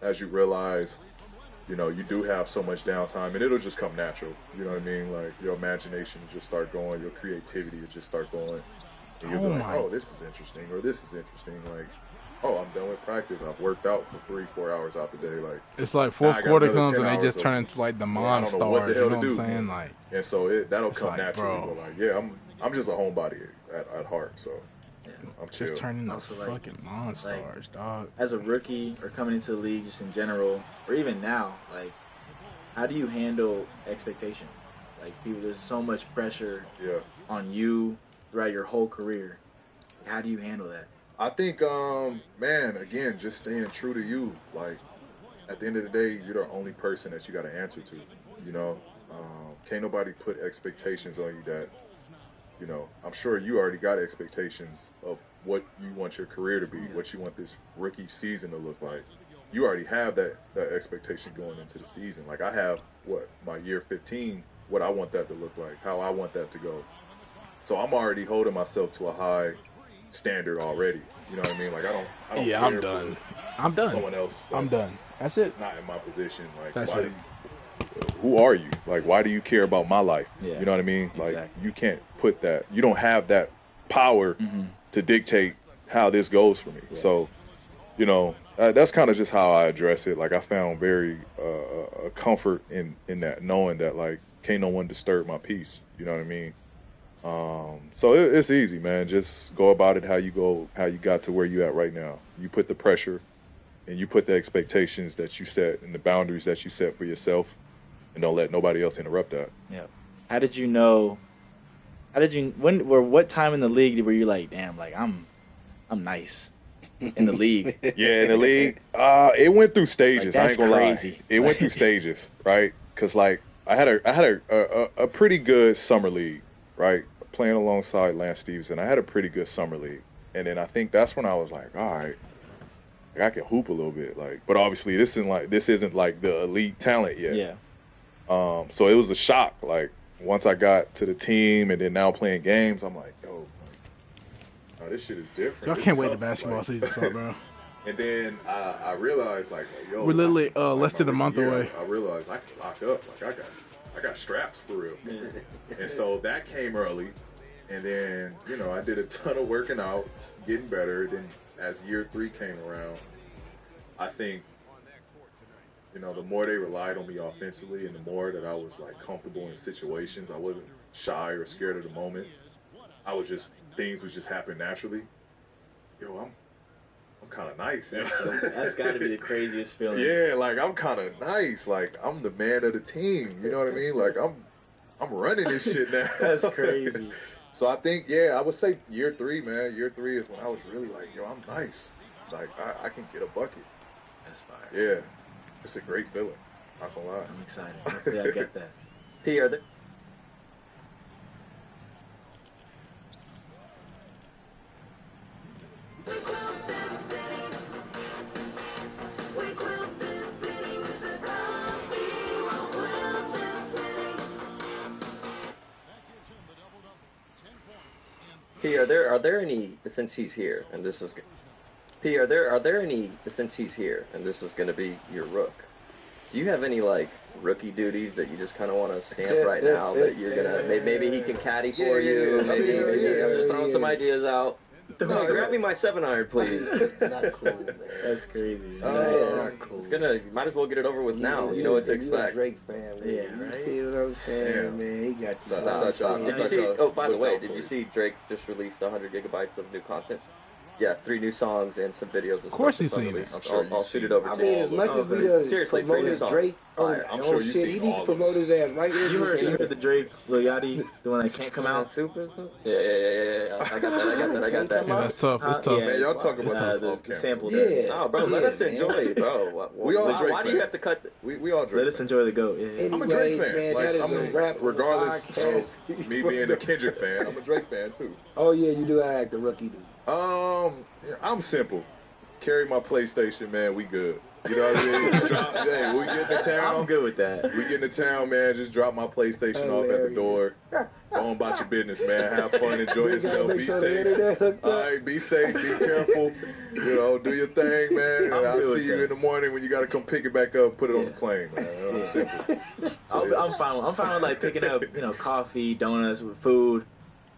as you realize, you know, you do have so much downtime, and it'll just come natural. You know what I mean? Like, your imagination will just start going, your creativity will just start going. And you'll be like, oh, this is interesting, or this is interesting. Like, oh, I'm done with practice. I've worked out for 3-4 hours out the day. Like, It's like now fourth I got quarter another comes 10 and they hours just of- turn into like the Yeah, I don't know what Monstars. the You hell know to what I'm do. saying? Like, and so that'll it's come like, naturally. bro. But like, yeah, I'm just a homebody at heart, so I'm chill. just turning into Also, like- fucking Monstars, dog. As a rookie or coming into the league just in general, or even now, like, how do you handle expectation? Like, people, there's so much pressure Yeah. on you throughout your whole career. How do you handle that? I think, man, again, just staying true to you. Like, at the end of the day, you're the only person that you got to answer to. You know, can't nobody put expectations on you that, you know, I'm sure you already got expectations of what you want your career to be, what you want this rookie season to look like. You already have that expectation going into the season. Like, I have, my year 15, what I want that to look like, how I want that to go. So I'm already holding myself to a high standard already. You know what I mean? Like, I don't Yeah, care I'm done. for I'm done. someone else. I'm done. That's it. It's not in my position. Like, That's why it. who are you? Like, why do you care about my life? Yeah, You know what I mean? Like, exactly. you can't put that. You don't have that power to dictate how this goes for me. So, you know, that's kind of just how I address it. Like, I found very a comfort in that, knowing that, like, can't no one disturb my peace. You know what I mean? So it's easy, man. Just go about it how you got to where you at right now. You put the pressure and you put the expectations that you set and the boundaries that you set for yourself, and don't let nobody else interrupt that. Yeah. How did you know? What time in the league were you like, damn, like I'm nice in the league? Yeah, in the league, it went through stages. Like, I that's ain't gonna crazy. lie. It went through stages, right? Because like I had a pretty good summer league, right? Playing alongside Lance Stevenson, I had a pretty good summer league, and then I think that's when I was like, all right, like, I can hoop a little bit, like. But obviously, this isn't like the elite talent yet. Yeah. So it was a shock. Like, once I got to the team and then now playing games, I'm like, yo, like, oh, this shit is different. Y'all It's can't wait to tough. basketball Like, season start, bro. And then I realized, like, yo, we're literally less than a month away. I realized I can lock up. Like, I got straps for real. And so that came early. And then, you know, I did a ton of working out, getting better. Then as year 3 came around, I think, you know, the more they relied on me offensively and the more that I was, like, comfortable in situations, I wasn't shy or scared of the moment. Things would just happen naturally. Yo, I'm kind of nice. That's got to be the craziest feeling. Yeah, like, I'm kind of nice. Like, I'm the man of the team. You know what I mean? Like, I'm running this shit now. That's crazy. So I think, yeah, I would say year 3, man. Year 3 is when I was really like, yo, I'm nice. Like, I can get a bucket. That's fire. Yeah. It's a great feeling. Not gonna lie. I'm excited. Hopefully I get that. P, are there... P, are there any, since he's here, and this is, P, are there any, since he's here, and this is going to be your rook, do you have any, like, rookie duties that you just kind of want to stamp right now that you're going to, maybe he can caddy for you, maybe I'm just throwing some ideas out. No, grab me my 7-iron, please. Not cool, man. That's crazy. Not cool. It's gonna, you might as well get it over with now. You know what to expect. Drake fan, man. Yeah, You right? see what I'm saying, man? He got Oh, by the way, did you see Drake just released 100 gigabytes of new content? Yeah, 3 new songs and some videos. Of course he's seen it. I'll shoot it over to you. I mean, as much as we done seriously, 3 new songs. Drake I'm sure you've shit, seen he needs all to promote his ass right here. You heard the Drake Lil Yachty, the one that can't come out? Super? Yeah. I got that. Yeah, that's tough. It's tough. Man, y'all talk about the sample Yeah. there. Oh, bro, let us enjoy it, bro. We all Drake Why do you have to cut? We all Drake Let us enjoy the GOAT. Yeah. I'm a Drake fan. Man, Like, that is a rap regardless podcast. of me being a Kendrick fan, I'm a Drake fan too. Oh, yeah, you do act the rookie dude. I'm simple. Carry my PlayStation, man. We good. You know what I mean? Hey, we get in town. I'm good with that. We get in town, man. Just drop my PlayStation off at the door. Go on about your business, man. Have fun. Enjoy yourself. Be safe. All right, be safe. Be careful. You know, do your thing, man. And I'll see you in the morning when you got to come pick it back up. Put it on the plane, man. It's simple. I'm fine with like picking up, coffee, donuts, with food.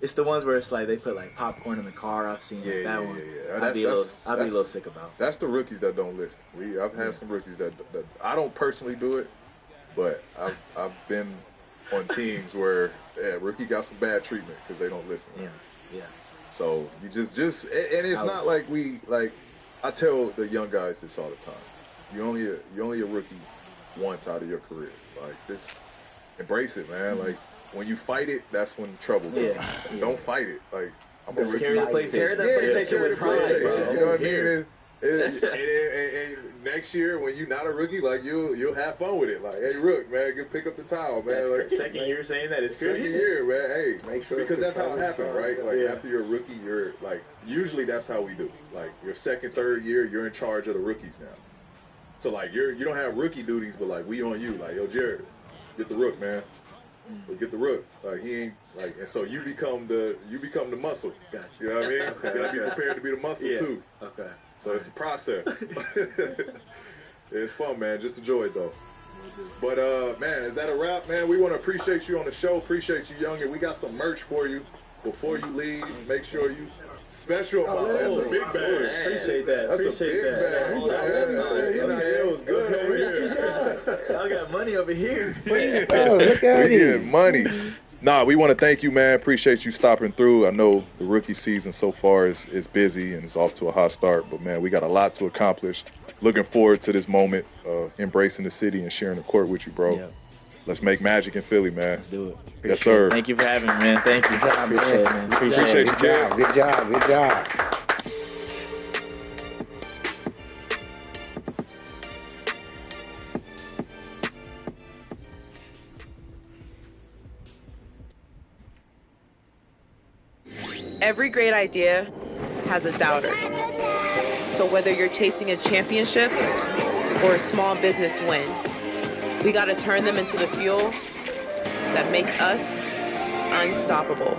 It's the ones where it's like they put like popcorn in the car. I've seen that one. Yeah. I'd be a little sick about. That's the rookies that don't listen. I've had some rookies that I don't personally do it, but I've been on teams where rookie got some bad treatment because they don't listen. Yeah. So you just and it's not like I tell the young guys this all the time. You're only a rookie once out of your career. Like, just embrace it, man. Like, when you fight it, that's when the trouble comes. Don't fight it. Like, I'm a rookie. Carry the PlayStation with pride, bro. You know what I mean? And next year, when you're not a rookie, like, you'll have fun with it. Like, hey, Rook, man, go pick up the towel, man. Like, second year saying that is crazy. Second year, man. Hey, Make sure because that's how it happened, right? Like, after you're a rookie, you're like, usually that's how we do. Like, your second, third year, you're in charge of the rookies now. So, like, you don't have rookie duties, but like, we on you. Like, yo, Jared, get the Rook, man. Get the Rook. Like, he ain't like, and so you become the muscle. Gotcha. You know what I mean? You gotta be prepared to be the muscle too. Okay. So it's a process. It's fun, man. Just enjoy it though. But man, is that a wrap, man? We want to appreciate you on the show. Appreciate you, Youngin. We got some merch for you. Before you leave, make sure you special. That's a big bag. Appreciate that. That's a big bag. NIL is good over here. Y'all got money over here. Look at we get money. Nah, we want to thank you, man. Appreciate you stopping through. I know the rookie season so far is busy and it's off to a hot start, but man, we got a lot to accomplish. Looking forward to this moment of embracing the city and sharing the court with you, bro. Yep. Let's make magic in Philly, man. Let's do it. Yes, sir. Thank you for having me, man. Thank you. Appreciate it, man. Appreciate you, Jared. Good job. Every great idea has a doubter. So whether you're chasing a championship or a small business win, we got to turn them into the fuel that makes us unstoppable.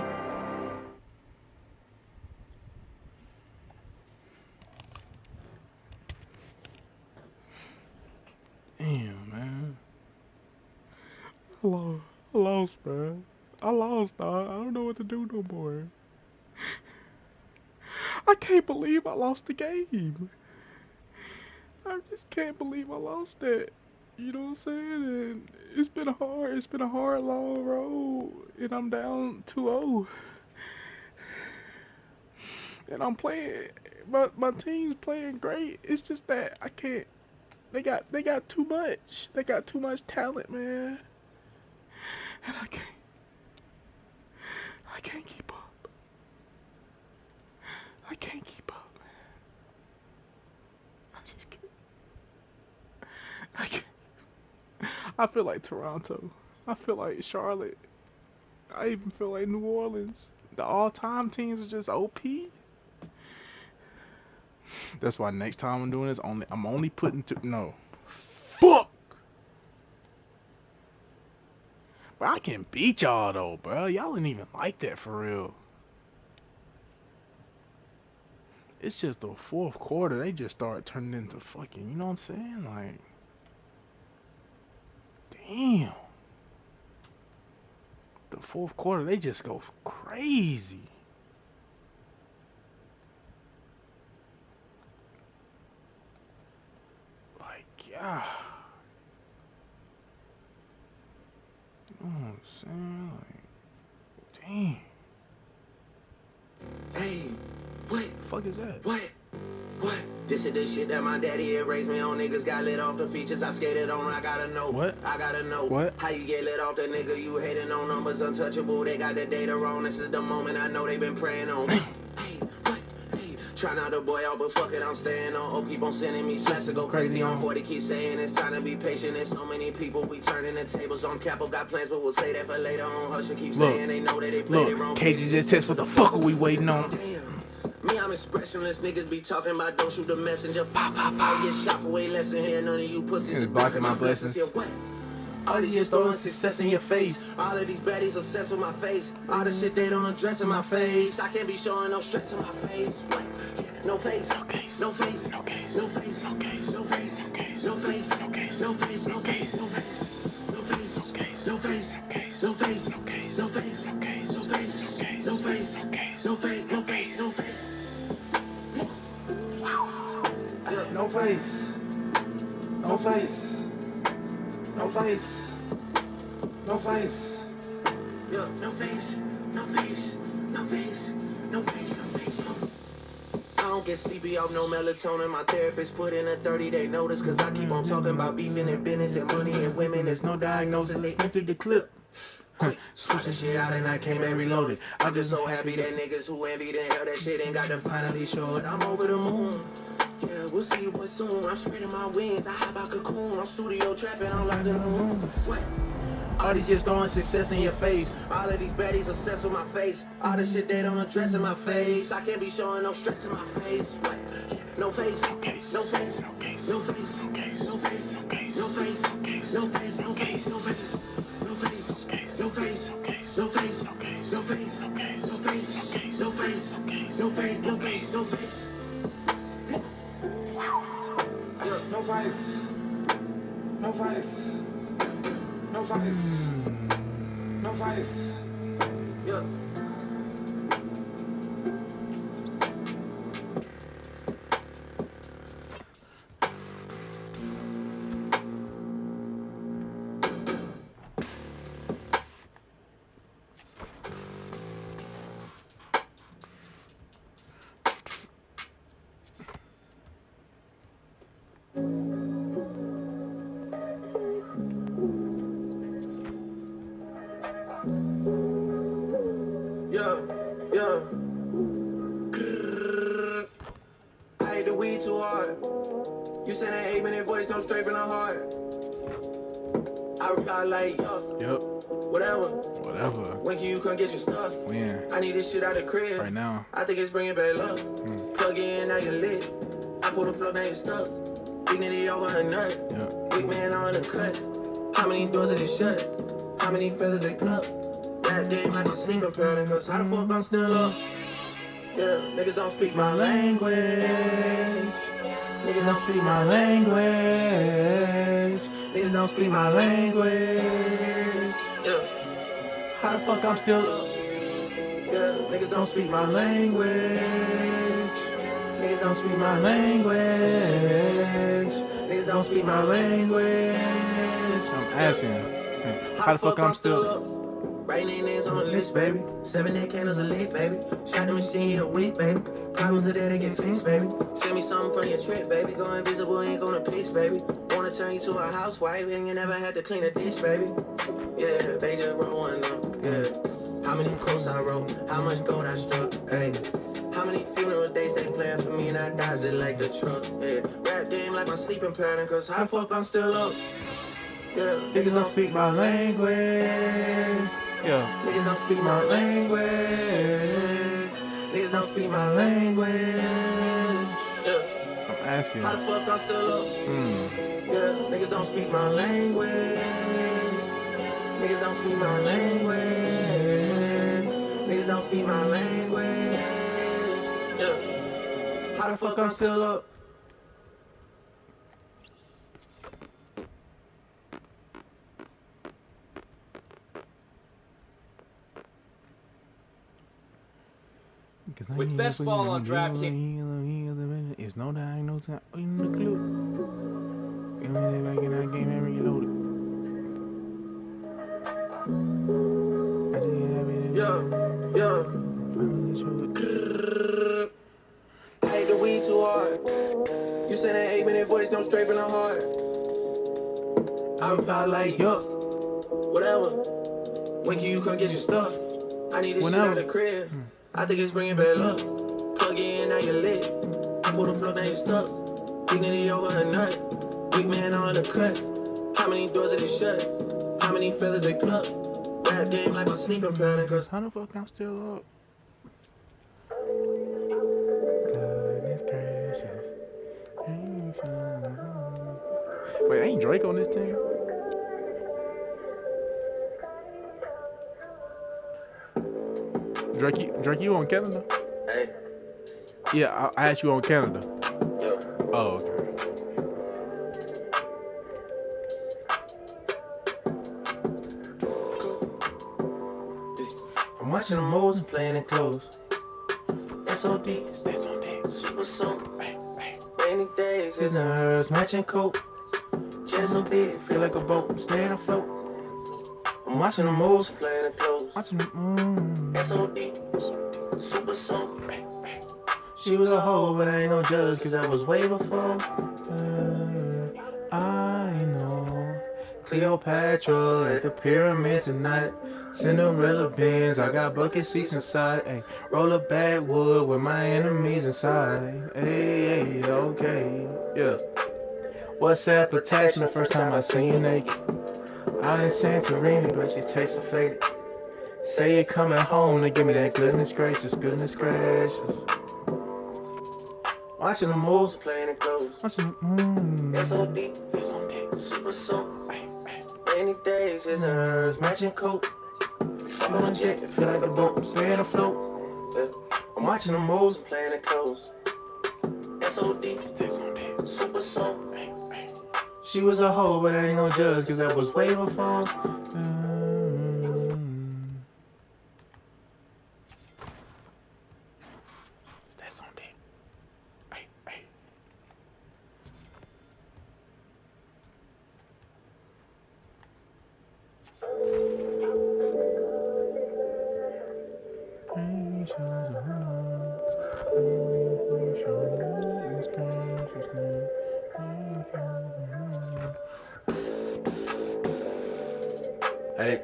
I lost, man. I lost, dog. I don't know what to do no more. I can't believe I lost the game. I just can't believe I lost it. You know what I'm saying? And it's been a hard, long road. And I'm down 2-0. And I'm playing, my team's playing great. It's just that I can't. They got too much. They got too much talent, man. And I can't keep up. I can't keep up, man. I just can't. I can't. I feel like Toronto. I feel like Charlotte. I even feel like New Orleans. The all-time teams are just OP. That's why next time I'm doing this, I'm only putting no. Fuck! Bro, I can beat y'all though, bro. Y'all ain't even like that for real. It's just the fourth quarter, they just start turning into fucking, you know what I'm saying? Like, damn. The fourth quarter, they just go crazy. Like, yeah. You know what I'm saying? Like, damn. Hey, what? The fuck is that? What? This is the shit that my daddy had raised me on. Niggas got lit off the features I skated on. I gotta know. What? I gotta know. What? How you get lit off the nigga you hating on? Numbers untouchable. They got the data wrong. This is the moment I know they been praying on. Hey, what? Hey, try not to boy out, but fuck it, I'm staying on. Oh, keep on sending me shots to go crazy on 40. Keep saying it's time to be patient. There's so many people, we turning the tables on. Capo got plans, but we'll say that for later on. Hush and keep saying they know that they played it wrong. KG just text, what the fuck are we waiting on? Me, I'm expressionless. Niggas be talking about don't shoot the messenger. Pop, pop, pop. Get shot for way less than here. None of you pussies is blocking my blessings. Yeah, what? All these just throwing success in your face. All of these baddies obsessed with my face. All the shit they don't address in my face. I can't be showing no stress in my face. What? Yeah, no face. No case. No face. No case. No face. No case. No face. No case. No face. No case. No face. No case. No face. No face. No case. No face. No case. No face. No case. No face. No case. No face. No face. No case. No face. No face. No face. No face, no face, no face, no face, yeah, no face, no face, no face, no face, no face. I don't get sleepy off no melatonin. My therapist put in a 30-day notice, cause I keep on talking about beefing and business and money and women. There's no diagnosis, they entered the clip. Switch the shit out and I came back reloaded. I'm just so happy that niggas who envied and held that shit ain't got to finally show it. I'm over the moon. Yeah, we'll see what soon. I'm spreading my wings. I hop out cocoon. I'm studio trapping. I'm locked in the room. What? All these just throwing success in your face. All of these baddies obsessed with my face. All the shit they don't address in my face. I can't be showing no stress in my face. What? No face. No case. No face. No case. No face. No case. No face. No case. No face. No case. No face. No case. No face. No face. No face. No case. No face. No case. No face. No case. No face. No face. No case. No face. No case. No face. No face. No face. No face. No face. Yeah. Shit out of crib right now. I think it's bringing back love. Plug in, now you lit. I pull the plug, now you stuck. Dignity over her nut. Big man on the cut. How many doors are they shut? How many feathers they pluck? That game like I'm sleeping pattern. Cause how the fuck I'm still up? Yeah, niggas don't speak my language. Niggas don't speak my language. Niggas don't speak my language. Yeah. How the fuck I'm still up? Yeah. Niggas don't speak my language. Niggas don't speak my language. Niggas don't speak my language. I'm asking, how the fuck I'm still up? Writing names on the list, baby. 7 8 candles a lit, baby. Shot the machine a week, baby. Problems are there to get fixed, baby. Send me something from your trip, baby. Go invisible, ain't gonna pitch, baby. Wanna turn you to a housewife and you never had to clean a dish, baby. Yeah, they just roll one up, yeah. How many quotes I wrote, how much gold I struck, hey. How many funeral dates they plan for me and I dodged it like the truck, yeah. Rap game like my sleeping pattern, cause how the fuck I'm still up? Yeah, niggas don't speak my language. Yeah, niggas don't speak my language. Niggas don't speak my language. Yeah, I'm asking. How the fuck I'm still up? Yeah, niggas don't speak my language. Niggas don't speak my language. Niggas don't speak my language. Yeah, how the fuck I'm still up? With best ball on DraftKings. It's no doubt, no time in the clue. Give me that back in that game and reload it. I hate the weed too hard. You said that 8-minute voice don't straight from the heart. I reply like, yup, whatever. When can you come get your stuff? I need this shit out the crib. I think it's bringing bad luck. Plug in, now you're lit. Pull the plug, now you're stuck. Dignity over her nut. Big man on the cut. How many doors are they shut? How many feathers they pluck? Rap game like my sleeping pattern, cause how the fuck I'm still up? Goodness gracious. Wait, ain't Drake on this team? Drake, you on Canada? Hey. Yeah, I asked you on Canada. Yeah. Oh, okay. I'm watching the moves and playing it close. S.O.D. Super soap. Rainy days, his and hers, matching coat. Just so big, feel like a boat, staying afloat. I'm watching the moves and playing it close. S.O.D. Super soap. She was a hoe, but I ain't no judge, cause I was way before. I know. Cleopatra at the pyramid tonight. Cinderella Benz, I got bucket seats inside. Ay, roll a backwood with my enemies inside. Hey, okay, yeah. WhatsApp attachment the first time I seen you naked. I ain't Santorini, but you tasting faded. Say you're coming home to give me that goodness gracious, goodness gracious. Watching the moves, playing it close. S.O.D. Super soap. Rainy days, his and hers, matching coat. I'm on a jet, feel like a boat, staying afloat. I'm watching the moves, playing it close. S.O.D. Super soap. She was a hoe, but I ain't no judge, cause I was way before. Hey.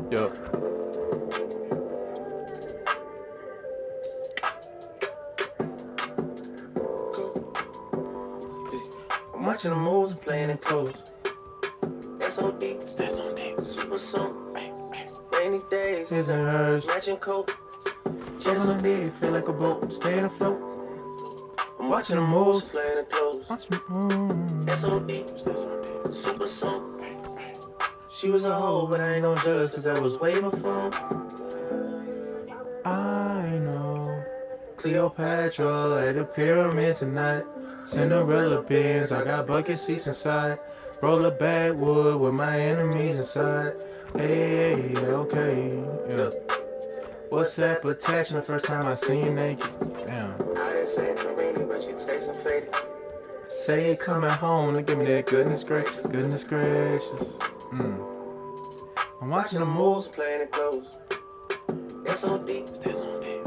Yo. I'm watching the moves, playing it close. S.O.D. Super soap. Rainy days, his and hers, matching coat. Just on big, feel like a boat, staying afloat. I'm watching the moves, playing it close. S.O.D. Super soap. She was a hoe, but I ain't no judge, cause I was way before. I know. Cleopatra at the pyramid tonight. Cinderella pins, I got bucket seats inside. Roll a backwood with my enemies inside. Hey, okay, yeah. What's that attachment? First time I seen you naked. Damn. I didn't say it to Rini, but you taste some faded. Say it coming home to give me that goodness gracious, goodness gracious. I'm watching the moves, playing it close. S.O.D.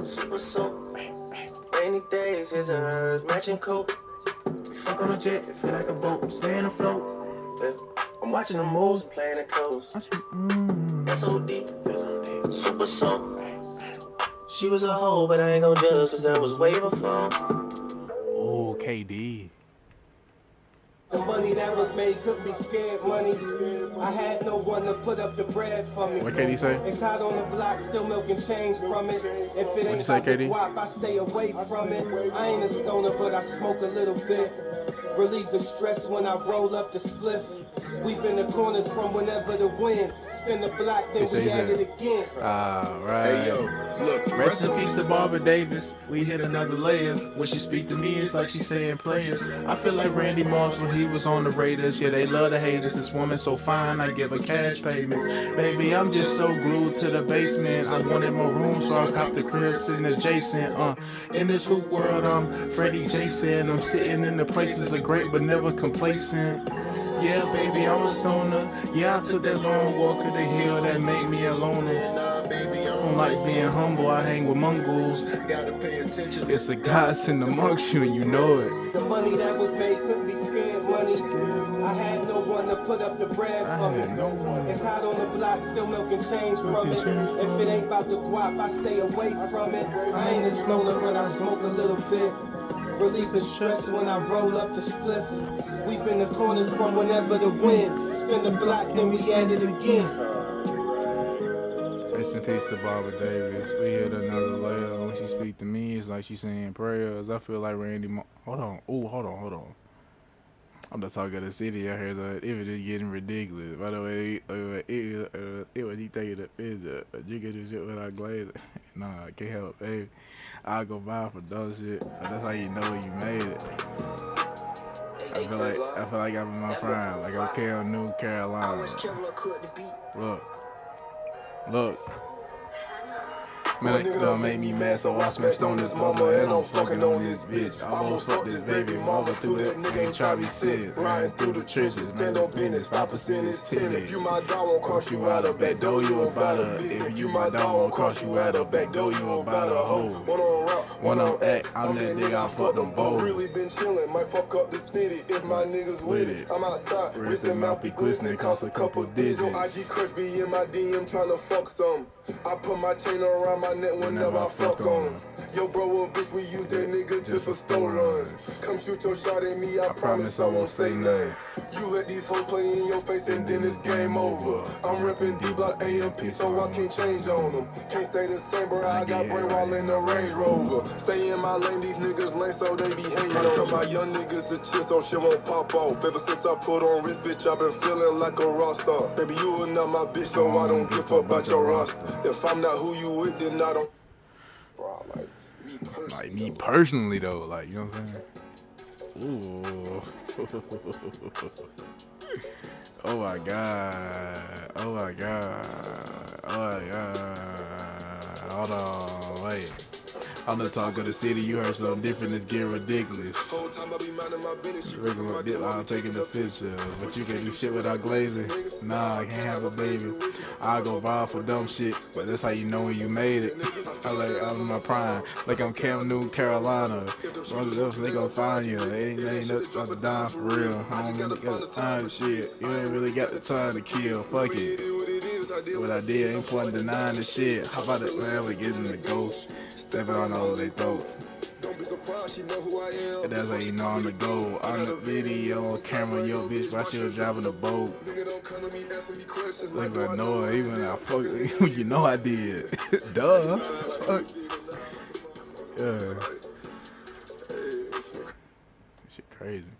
Super soap. Rainy days, his and hers, matching coat. Fuck on a jet, feel like a boat, staying afloat. I'm watching the moves, playing it close. S.O.D. Super soap. She was a hoe, but I ain't gon' judge, cause that was way before. Oh, KD. The money that was made could be scared money. I had no one to put up the bread for me. What KD say? It's hot on the block, still milking change from it. If it ain't about the guap, I stay away from it. I ain't a stoner, but I smoke a little bit. Relieve the stress when I roll up the spliff. We've been the corners from whenever the wind. Spin the block, then we at it again. Alright. Hey yo, look, rest in peace to Barbara Davis. We hit another layer. When she speak to me, it's like she saying prayers. I feel like Randy Moss when he was on the Raiders. Yeah, they love the haters. This woman so fine, I give her cash payments. Baby, I'm just so glued to the basement. I wanted more room, so I copped the cribs in adjacent. In this hoop world, I'm Freddie Jason. I'm sitting in the places of great, but never complacent. Yeah, baby, I'm a stoner. Yeah, I took that long walk to the hill that made me a loner. I don't like being humble, I hang with mongrels. Gotta pay attention. It's the gods in amongst you, and you know it. The money that was made could be scared money. I had no one to put up the bread for me. It's hot on the block, still milking change from it. If it ain't about the guap, I stay away from it. I ain't a stoner, but I smoke a little bit. Relieve the stress when I roll up the spliff. We've been the corners from whenever the wind. Spin the block, then we at it again. Rest in peace to Barbara Davis. We hit another layer. When she speak to me, it's like she's saying prayers. I feel like Randy hold on. Ooh, hold on. I'm the talk of the city out here, so it is getting ridiculous. By the way, it was he taking a picture, drinking this shit without glazing. Nah, I can't help it, baby. I'll go buy for dumb shit. But that's how you know you made it. I feel like I'm in my prime, like I'm Cam New Carolina. Look. Man, that done made me mad, so I smashed on this mama and I'm fucking on this bitch. I almost fucked this baby mama through that nigga try me sick. Riding through the trenches, man, no business, 5% is 10. If you my dog, won't cross you out a back door, you about a. If you my dog, won't cross you out a back door, you about a hoe. One on rap, one on act, I'm that nigga, I fuck them both. Really been chillin', might fuck up the city if my niggas with it. I'm outside, wrist and mouth be glistening, cost a couple digits. Your IG crush be in my DM tryna fuck some. I put my chain around my neck whenever I fuck on him. Yo, bro, a bitch, we use that nigga just for store runs. Come shoot your shot at me, I promise I won't say nothing. You let these hoes play in your face and then it's game over. I'm reppin' D-Block AMP, so I can't change on them. Can't stay the same, bro, I got brain while in the Range Rover. Stay in my lane, these niggas lame, so they be hating on. Tell my young niggas to chill so shit won't pop off. Ever since I put on wrist, bitch, I've been feeling like a rock star. Baby, you are not my bitch, so I don't give a fuck about your roster. If I'm not who you with, then I don't. Bro, like me personally though, like, you know what I'm saying? Ooh. Oh my god. Hold on, wait. On the talk of the city, you heard something different, it's getting ridiculous. Regular dip, I'm taking the picture, but you can't do shit without glazing. Nah, I can't have a baby. I'll go viral for dumb shit, but that's how you know when you made it. I'm in my prime, like I'm Cam New Carolina. They gonna find you. They ain't nothing to die for real. I don't really got the time to shit. You ain't really got the time to kill. Fuck it. What I did ain't point denying the shit. How about it, man? We get in the ghost. Stepping on all their throats. And that's how you know I'm the goal. On the video, camera, yo bitch, while she was driving the boat. Like I know it, even I fuck, you know I did. Duh. Fuck. Yeah. Shit crazy.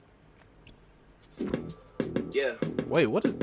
Yeah. Wait, what is...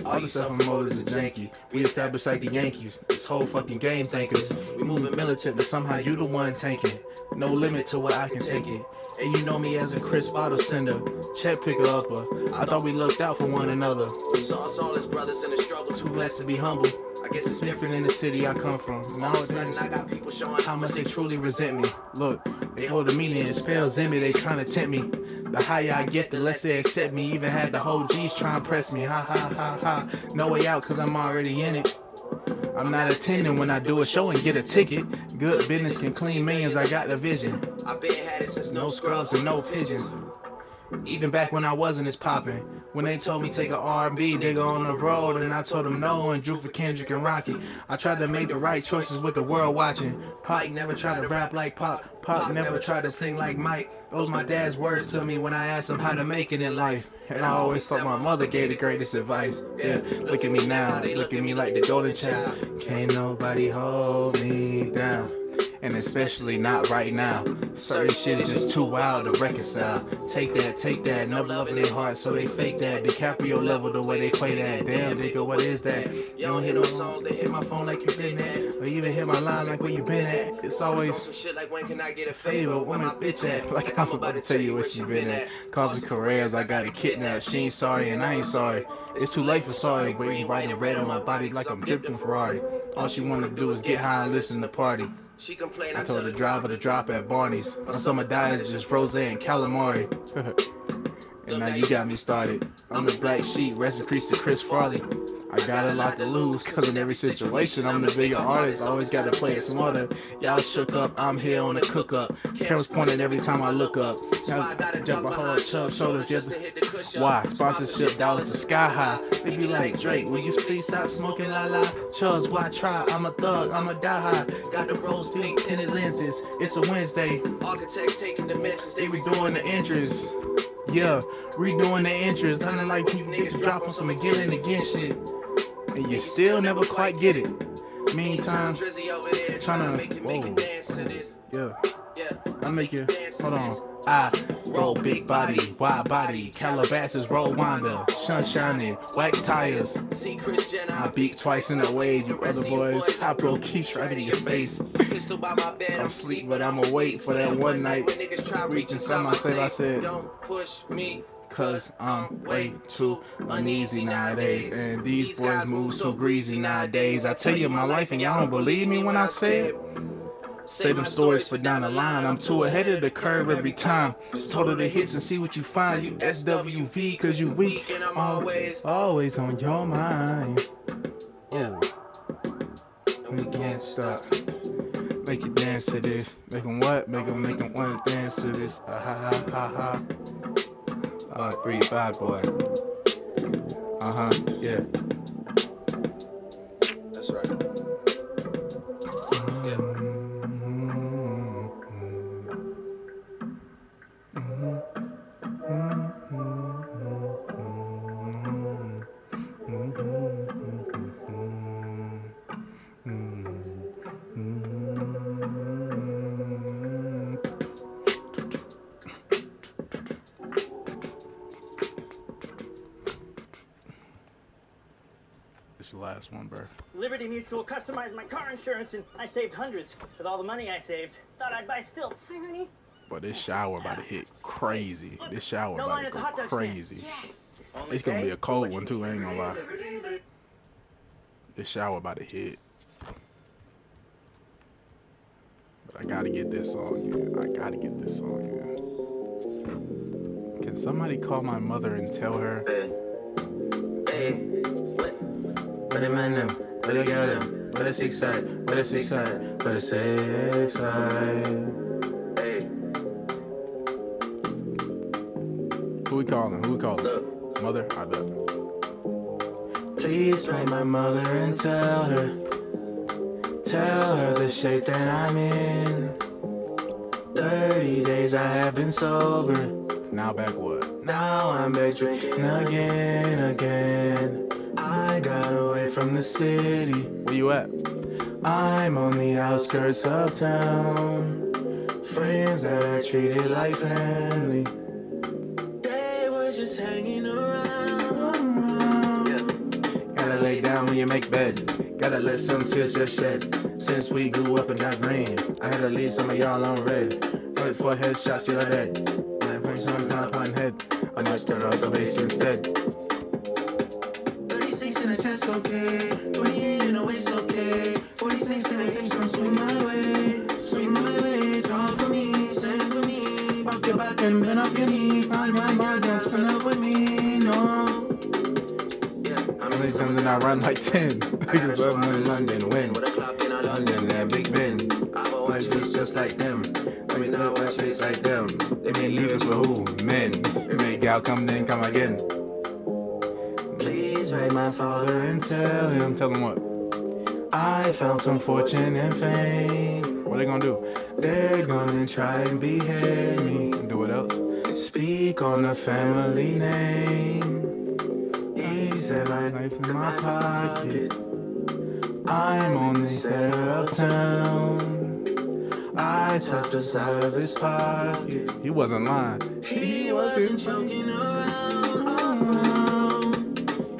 All the self-promoters are janky. We established like the Yankees. This whole fucking game thinkers. We moving militant, but somehow you the one tanking. No limit to what I can take it. And you know me as a Chris bottle sender, check picker upper. I thought we looked out for one another. We saw us all as brothers in the struggle. Too blessed to be humble. I guess it's different in the city I come from. Nowadays, I got people showing how much they truly resent me. Look, they hold a meaning, it spells in me, they trying to tempt me. The higher I get, the less they accept me. Even had the whole G's trying to press me. Ha ha ha ha. No way out, cause I'm already in it. I'm not attending when I do a show and get a ticket. Good business can clean millions, I got the vision. I've been had it since no scrubs and no pigeons. Even back when I wasn't as poppin'. When they told me take a R&B, they go on the road, and I told them no and drew for Kendrick and Rocky. I tried to make the right choices with the world watching. Pac never tried to rap like Pac. Pac never tried to sing like Mike. Those my dad's words to me when I asked him how to make it in life. And I always thought my mother gave the greatest advice. Yeah, look at me now, they look at me like the golden child. Can't nobody hold me down. And especially not right now. Certain shit is just too wild to reconcile. Take that, no love in their heart, so they fake that. DiCaprio level the way they play that. Damn nigga, what is that? You don't hear no songs, they hit my phone like you been at. Or even hit my line like where you been at. It's always some shit like when can I get a favor, where my bitch at? Like I'm about to tell you where she been at. Causing careers, I got it kidnapped. She ain't sorry and I ain't sorry. It's too late for sorry, but you writing red on my body like I'm dipped in Ferrari. All she wanna do is get high and listen to party. She complained I told the driver to drop at Barney's. My summer diet is just rose and calamari. And now you got me started. I'm the black sheep, rest in peace to Chris Farley. I got a lot to lose, cause in every situation I'm the bigger artist, always gotta play it smarter. Y'all shook up, I'm here on the cook up. Cameras pointing every time I look up. Now I gotta jump a hard chub shoulders just to hit the cushion. Why? Sponsorship dollars to sky high. They be like, Drake, will you please stop smoking la la? Chubs, why try? I'm a thug, I'm a die high. Got the rose pink tinted lenses. It's a Wednesday. Architects taking dimensions, they redoing the entrance. Yeah, redoing the entrance. Kinda like you niggas drop on some again and again shit. And you still never quite get it. Meantime, tryna, whoa, yeah, I make you, hold on. I roll big body, wide body, Calabasas roll Wanda, sunshiny, wax tires. I beat twice in a wave, you other boys. I broke keys right in your face. I'm asleep, but I'm awake for that one night. Reach inside myself, I said, don't push me. Cause I'm way too uneasy nowadays. And these boys move so greasy nowadays. I tell you my life and y'all don't believe me when I say it. Say them stories for down the line. I'm too ahead of the curve every time. Just total the hits and see what you find. You SWV cause you weak and I'm always on your mind. Yeah. We can't stop. Make you dance to this. Make them what? Make them want to dance to this. Ha ha ha ha. 3-5 boy. Yeah. That's right. Yeah. The last one, bro. Liberty Mutual customized my car insurance and I saved hundreds. With all the money I saved, thought I'd buy stilts. Hi, honey. But this shower about to hit crazy. This shower about to go crazy. It's gonna be a cold one too, I ain't gonna lie. This shower about to hit. But I gotta get this song in. I gotta get this song in. Can somebody call my mother and tell her? What am I now? What I got him? What a 6 side? What a 6 side? What a 6 side? Hey. Who we calling? Who we calling? Mother? I bet. Please write my mother and tell her the shape that I'm in. 30 days I have been sober. Now back what? Now I'm back drinking again. I got away from the city. Where you at? I'm on the outskirts of town. Friends that I treated like family. They were just hanging around. when you make bed. Gotta let some tears just shed. Since we grew up and got green, I had to leave some of y'all on red. Right for headshots, you're dead. My points on down upon head. I must turn out the base instead. 36 in the chest, okay. 28 in the waist, okay. 46 in the hips, don't swing my way. Swing my way, draw for me, send for me. Pop your back and bend up your knee. Find my dance, friend up with me, no. How many times did I run like 10? Niggas love me in London, when? With a clock in London, and Big Ben. I've always face just like them. I mean, I watch face like them. They made lyrics for who? Men. They make gal come then come again. Please write my father and tell him what? I found some fortune and fame. What they gonna do? They're gonna try and behead me. Do what else? Speak on the family name. He said my life in my pocket. I'm on the center of town. I touched the side of his pocket. He wasn't lying. He wasn't joking around.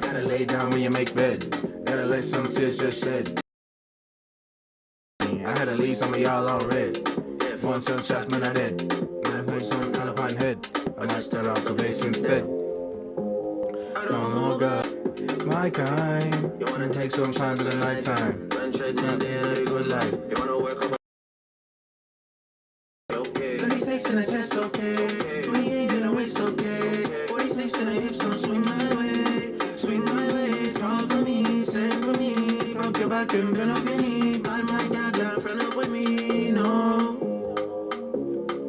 Gotta lay down when you make bed. Gotta let some tears just shed. I had to leave some of y'all on red. If one shot shots, man, I dead. My voice on kind of on head. I might start off the base instead. Oh God, my kind. You wanna take some time to the nighttime. Run straight to the day of the good life. You wanna work up. Okay. 36 in the chest, okay. 28 in the waist, okay. 46 in the hips, don't swing my way. Swing my way, draw for me, send for me. Rock your back and bend up your knee. Find my dad, friend up with me, no.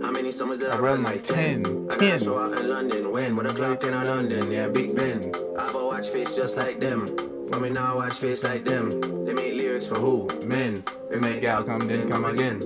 How many summers did I run like 10? 10. So out in London, when? With a clock in London, yeah, Big Ben. I've a watch face just like them. I mean, now watch face like them. They make lyrics for who? Men. They make gal come then come again.